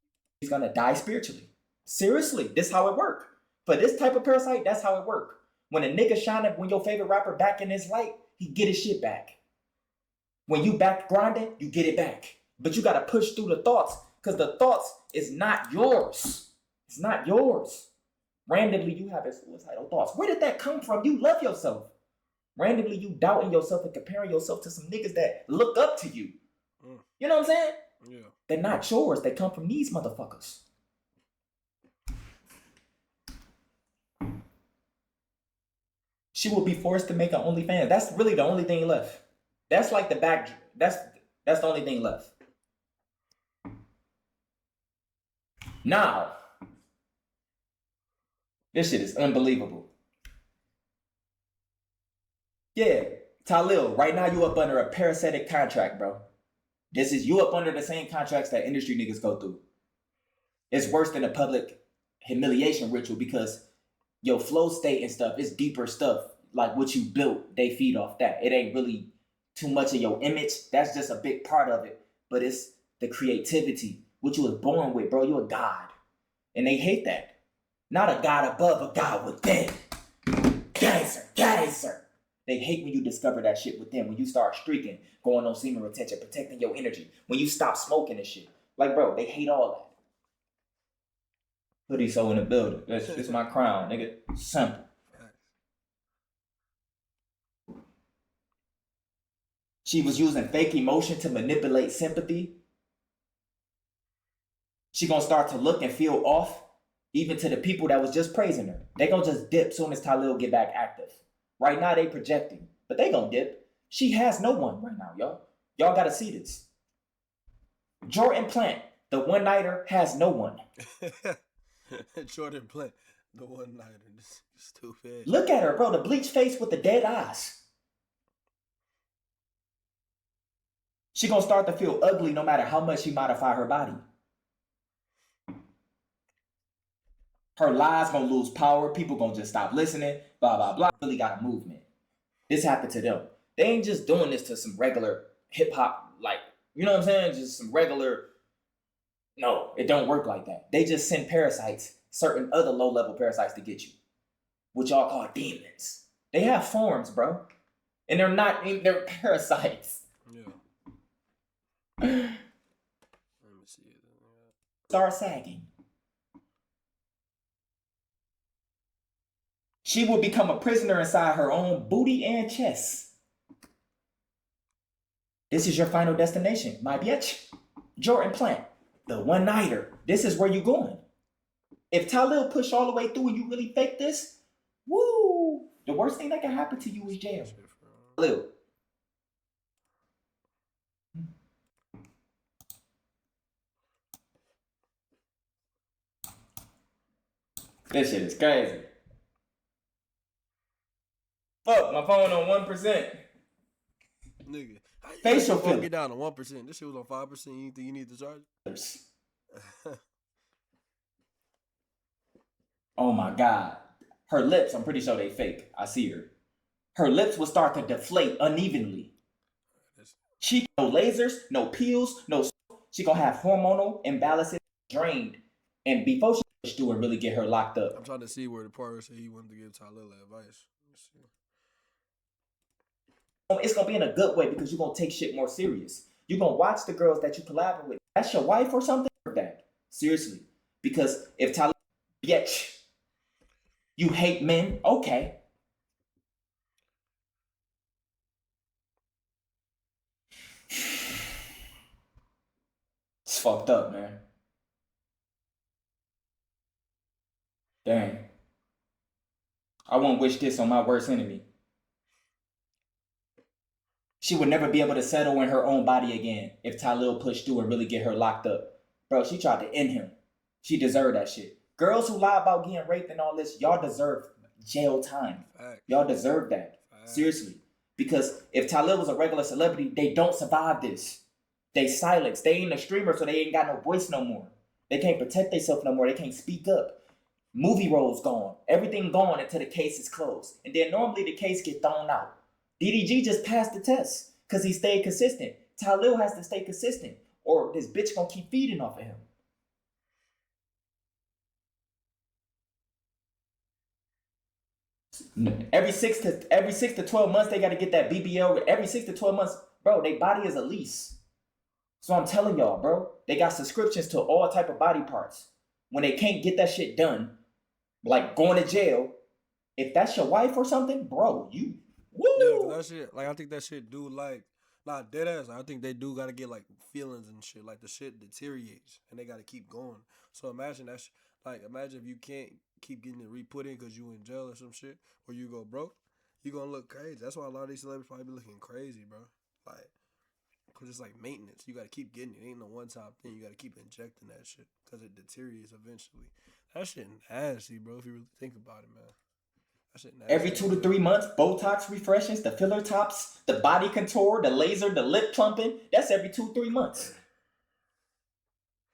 Speaker 1: gonna die spiritually. Seriously, this how it work. For this type of parasite, that's how it work. When a nigga shining, when your favorite rapper back in his light, he get his shit back. When you back grinding, you get it back. But you gotta push through the thoughts, because the thoughts is not yours. It's not yours. Randomly, you having suicidal thoughts. Where did that come from? You love yourself. Randomly, you doubting yourself and comparing yourself to some niggas that look up to you. You know what I'm saying?
Speaker 2: Yeah.
Speaker 1: They're not yours. They come from these motherfuckers. She will be forced to make an OnlyFans. That's really the only thing left. That's like the back. That's the only thing left. Now, this shit is unbelievable. Yeah, Talil, right now you up under a parasitic contract, bro. This is you up under the same contracts that industry niggas go through. It's worse than a public humiliation ritual because your flow state and stuff is deeper stuff. Like what you built, they feed off that. It ain't really too much of your image. That's just a big part of it. But it's the creativity, what you was born with, bro. You a god. And they hate that. Not a god above, a god within. Geyser. They hate when you discover that shit within. When you start streaking, going on semen retention, protecting your energy. When you stop smoking and shit. Like, bro, they hate all that. Hoodie so in the building. That's my crown, nigga. Simple. She was using fake emotion to manipulate sympathy. She gonna start to look and feel off, even to the people that was just praising her. They gonna just dip soon as Talil get back active. Right now they projecting, but they gonna dip. She has no one right now, y'all. Y'all gotta see this. Jordan Plant, the one-nighter, has no one.
Speaker 2: Jordan Plant, the one-nighter. This is stupid.
Speaker 1: Look at her, bro. The bleached face with the dead eyes. She gonna start to feel ugly no matter how much she modify her body. Her lies gonna lose power. People gonna just stop listening. Blah, blah, blah. Really got a movement. This happened to them. They ain't just doing this to some regular hip-hop, like, you know what I'm saying? Just some regular... No, it don't work like that. They just send parasites, certain other low-level parasites to get you. Which y'all call demons. They have forms, bro. And they're parasites.
Speaker 2: Yeah. Let me see it.
Speaker 1: Start sagging. She will become a prisoner inside her own booty and chest. This is your final destination, my bitch. Jordan Plant, the one-nighter. This is where you going. If Talil push all the way through and you really fake this, woo, the worst thing that can happen to you is jail. Talil. This shit is crazy. Fuck, my phone on 1%.
Speaker 2: Nigga.
Speaker 1: Facial filler.
Speaker 2: Get down to 1%. This shit was on 5%. You think you need to charge it?
Speaker 1: Oh my God. Her lips, I'm pretty sure they fake. I see her. Her lips will start to deflate unevenly. She no lasers, no pills, no. She gonna have hormonal imbalances drained. And before she push through and really get her locked up.
Speaker 2: I'm trying to see where the part said he wanted to give Talil advice. Let's see.
Speaker 1: It's gonna be in a good way because you're gonna take shit more serious. You're gonna watch the girls that you collabing with. That's your wife or something? Or that. Seriously. Because if Talil, bitch, you hate men, okay. It's fucked up, man. Dang. I won't wish this on my worst enemy. She would never be able to settle in her own body again if Talil pushed through and really get her locked up. Bro, she tried to end him. She deserved that shit. Girls who lie about getting raped and all this, y'all deserve jail time.
Speaker 2: Facts.
Speaker 1: Y'all deserve that.
Speaker 2: Facts.
Speaker 1: Seriously. Because if Talil was a regular celebrity, they don't survive this. They silence. They ain't a streamer, so they ain't got no voice no more. They can't protect themselves no more. They can't speak up. Movie roles gone. Everything gone until the case is closed. And then normally the case get thrown out. DDG just passed the test because he stayed consistent. Talil has to stay consistent or this bitch gonna keep feeding off of him. Every 6 to 12 months, they got to get that BBL. Every 6 to 12 months, bro, their body is a lease. So I'm telling y'all, bro, they got subscriptions to all type of body parts. when they can't get that shit done, like going to jail, if that's your wife or something, bro, you woo.
Speaker 2: Yeah, that shit, like I think that shit do like not dead ass. I think they do gotta get like feelings and shit. Like the shit deteriorates and they gotta keep going. So imagine that like imagine if you can't keep getting it re-put in because you in jail or some shit, or you go broke, you gonna look crazy. That's why a lot of these celebrities probably be looking crazy, bro. Like, cause it's like maintenance. You gotta keep getting it. It ain't no one time thing. You gotta keep injecting that shit because it deteriorates eventually. That shit nasty, bro. If you really think about it, man.
Speaker 1: Every 2 to 3 months, Botox refreshes, the filler tops, the body contour, the laser, the lip plumping. That's every 2-3 months.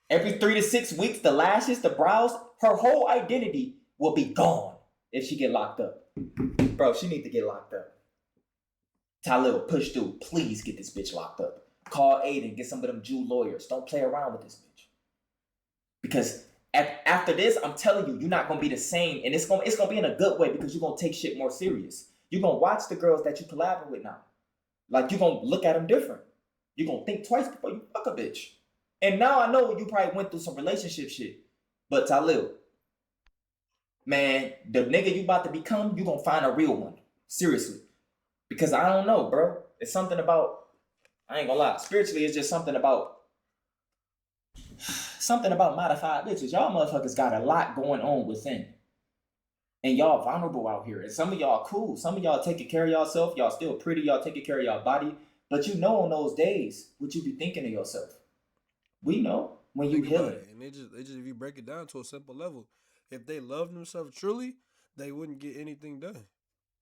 Speaker 1: Every 3 to 6 weeks, the lashes, the brows, her whole identity will be gone if she get locked up. Bro, she need to get locked up. Talil, push through. Please get this bitch locked up. Call Aiden, get some of them Jew lawyers. Don't play around with this bitch. Because after this, I'm telling you, you're not gonna be the same, and it's gonna be in a good way because you're gonna take shit more serious. You're gonna watch the girls that you collaborate with now, like you're gonna look at them different. You're gonna think twice before you fuck a bitch. And now I know you probably went through some relationship shit, but Talil, man, the nigga you about to become, you gonna find a real one, seriously. Because I don't know, bro. It's something about, I ain't gonna lie, spiritually, it's just something about modified bitches. Y'all motherfuckers got a lot going on within. And y'all vulnerable out here. And some of y'all cool. Some of y'all taking care of yourself. Y'all still pretty. Y'all taking care of y'all body. But you know on those days what you be thinking of yourself. We know when you healing.
Speaker 2: And they just if you break it down to a simple level, if they love themselves truly, they wouldn't get anything done.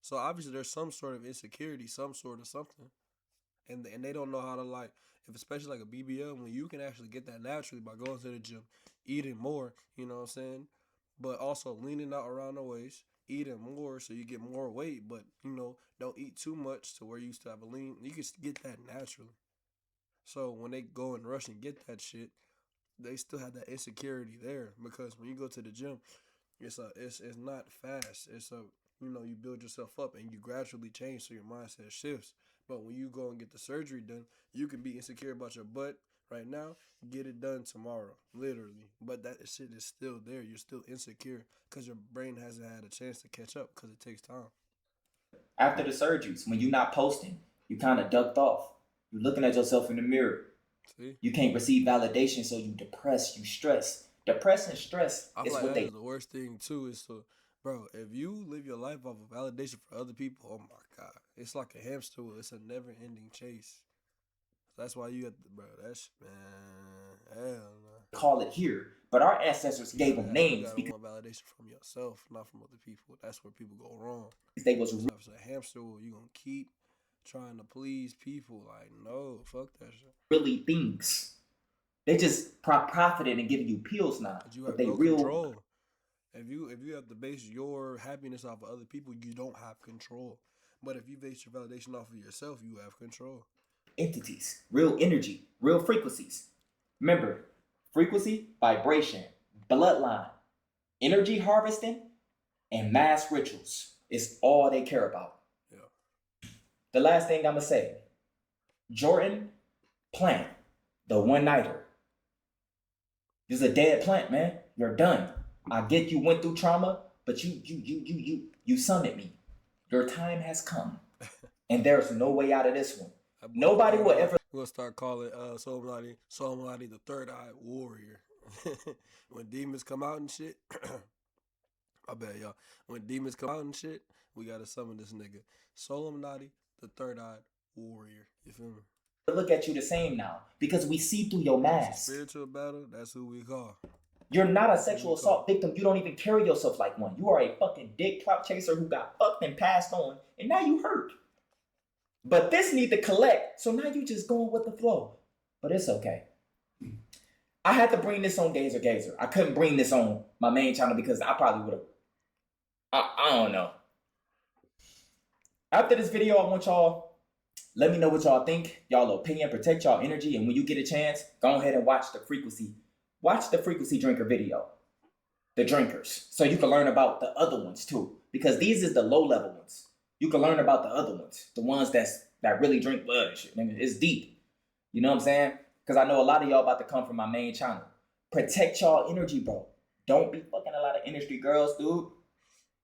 Speaker 2: So obviously there's some sort of insecurity, some sort of something. And they don't know how to, like, if especially like a BBL, when you can actually get that naturally by going to the gym, eating more, you know what I'm saying? But also leaning out around the waist, eating more so you get more weight, but, you know, don't eat too much to where you used to have a lean. You can get that naturally. So when they go and rush and get that shit, they still have that insecurity there, because when you go to the gym, it's not fast. It's a, you know, you build yourself up and you gradually change so your mindset shifts. But when you go and get the surgery done, you can be insecure about your butt right now, get it done tomorrow, literally. But that shit is still there. You're still insecure because your brain hasn't had a chance to catch up because it takes time.
Speaker 1: After the surgeries, when you're not posting, you kind of ducked off. You're looking at yourself in the mirror.
Speaker 2: See?
Speaker 1: You can't receive validation, so you depress, you stress. Depress and stress
Speaker 2: I
Speaker 1: is
Speaker 2: feel like
Speaker 1: what
Speaker 2: that
Speaker 1: they...
Speaker 2: is the worst thing too, is to, bro, if you live your life off of validation for other people, oh my God. It's like a hamster wheel. It's a never ending chase. That's why you have to, bro, that's, man, hell no.
Speaker 1: call it here, but our ancestors gave them names
Speaker 2: you gotta
Speaker 1: because
Speaker 2: want validation from yourself, not from other people. That's where people go wrong.
Speaker 1: they was
Speaker 2: So if it's a hamster wheel, you gonna keep trying to please people. Like, no, fuck that shit.
Speaker 1: really things. They just profited and giving you pills now.
Speaker 2: But you
Speaker 1: But
Speaker 2: have
Speaker 1: they
Speaker 2: no
Speaker 1: real
Speaker 2: control. If you have to base your happiness off of other people, you don't have control. But if you base your validation off of yourself, you have control.
Speaker 1: entities, real energy, real frequencies. Remember, frequency, vibration, bloodline, energy harvesting, and mass rituals is all they care about.
Speaker 2: Yeah.
Speaker 1: The last thing I'm gonna say, Jordan plant, the one-nighter. This is a dead plant, man. You're done. I get you went through trauma, but you summoned me. Your time has come. And there's no way out of this one. Nobody will ever...
Speaker 2: We'll start calling Solomati the third eye warrior. When demons come out and shit. I bet y'all. When demons come out and shit, we gotta summon this nigga. Solomati the third eye warrior. You feel me?
Speaker 1: look at you the same now because we see through your mask.
Speaker 2: Spiritual battle, that's who we call.
Speaker 1: You're not a sexual assault victim. You don't even carry yourself like one. You are a fucking dick clout chaser who got fucked and passed on, and now you hurt. But this need to collect, so now you just going with the flow. But it's okay. I had to bring this on Gazer. I couldn't bring this on my main channel because I probably would have. I don't know. After this video, I want y'all, let me know what y'all think. Y'all opinion, protect y'all energy, and when you get a chance, go ahead and watch the frequency. Watch the frequency drinker video. The drinkers. So you can learn about the other ones too. Because these is the low level ones. You can learn about the other ones. The ones that really drink blood and shit. Nigga, it's deep. You know what I'm saying? Because I know a lot of y'all about to come from my main channel. Protect y'all energy, bro. Don't be fucking a lot of industry girls, dude.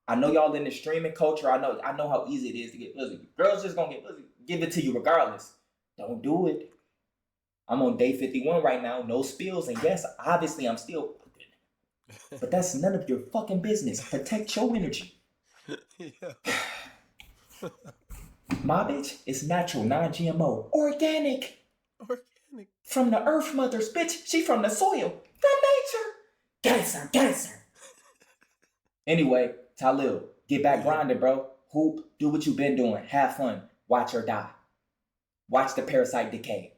Speaker 1: I know y'all in the streaming culture. I know how easy it is to get pussy. Girls just gonna get pussy. Give it to you regardless. Don't do it. I'm on day 51 right now. No spills. And yes, obviously I'm still fucking. But that's none of your fucking business. Protect your energy.
Speaker 2: Yeah.
Speaker 1: My bitch is natural, non-GMO, organic.
Speaker 2: Organic.
Speaker 1: From the earth mothers, bitch. She from the soil. From nature. Gangster. Anyway, Talil, get back grinding, bro. Hoop, do what you been doing. Have fun. Watch her die. Watch the parasite decay.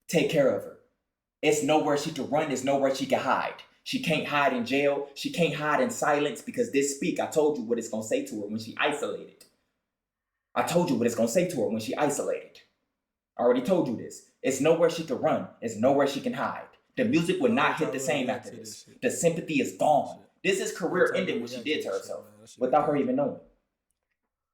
Speaker 1: Take care of her. It's nowhere she can run. It's nowhere she can hide. She can't hide in jail. She can't hide in silence because this speak, I told you what it's going to say to her when she isolated. I told you what it's going to say to her when she isolated. I already told you this. It's nowhere she can run. It's nowhere she can hide. The music would not hit the same after this. The sympathy is gone. This is career ending what she did to herself without her even knowing.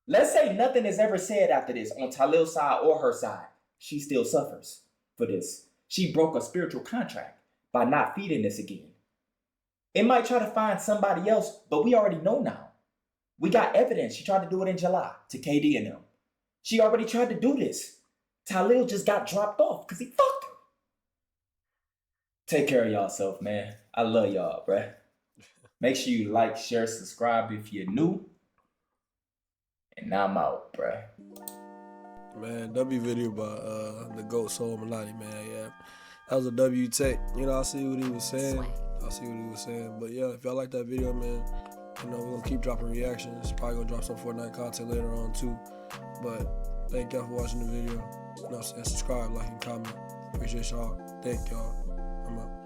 Speaker 1: Let's say nothing is ever said after this on Talil's side or her side. She still suffers for this. She broke a spiritual contract by not feeding this again. It might try to find somebody else, but we already know now. We got evidence. She tried to do it in July to KD and them. She already tried to do this. Talil just got dropped off because he fucked her. Take care of yourself, man. I love y'all, bruh. Make sure you like, share, subscribe if you're new. And I'm out, bruh.
Speaker 2: Man, W video by the GOAT Soul Melody, man. Yeah, that was a W take. You know, I see what he was saying. But yeah, if y'all like that video, man, you know, we're gonna keep dropping reactions. Probably gonna drop some Fortnite content later on too. But thank y'all for watching the video. You know what I'm saying? Subscribe, like, and comment. Appreciate y'all. Thank y'all. I'm out.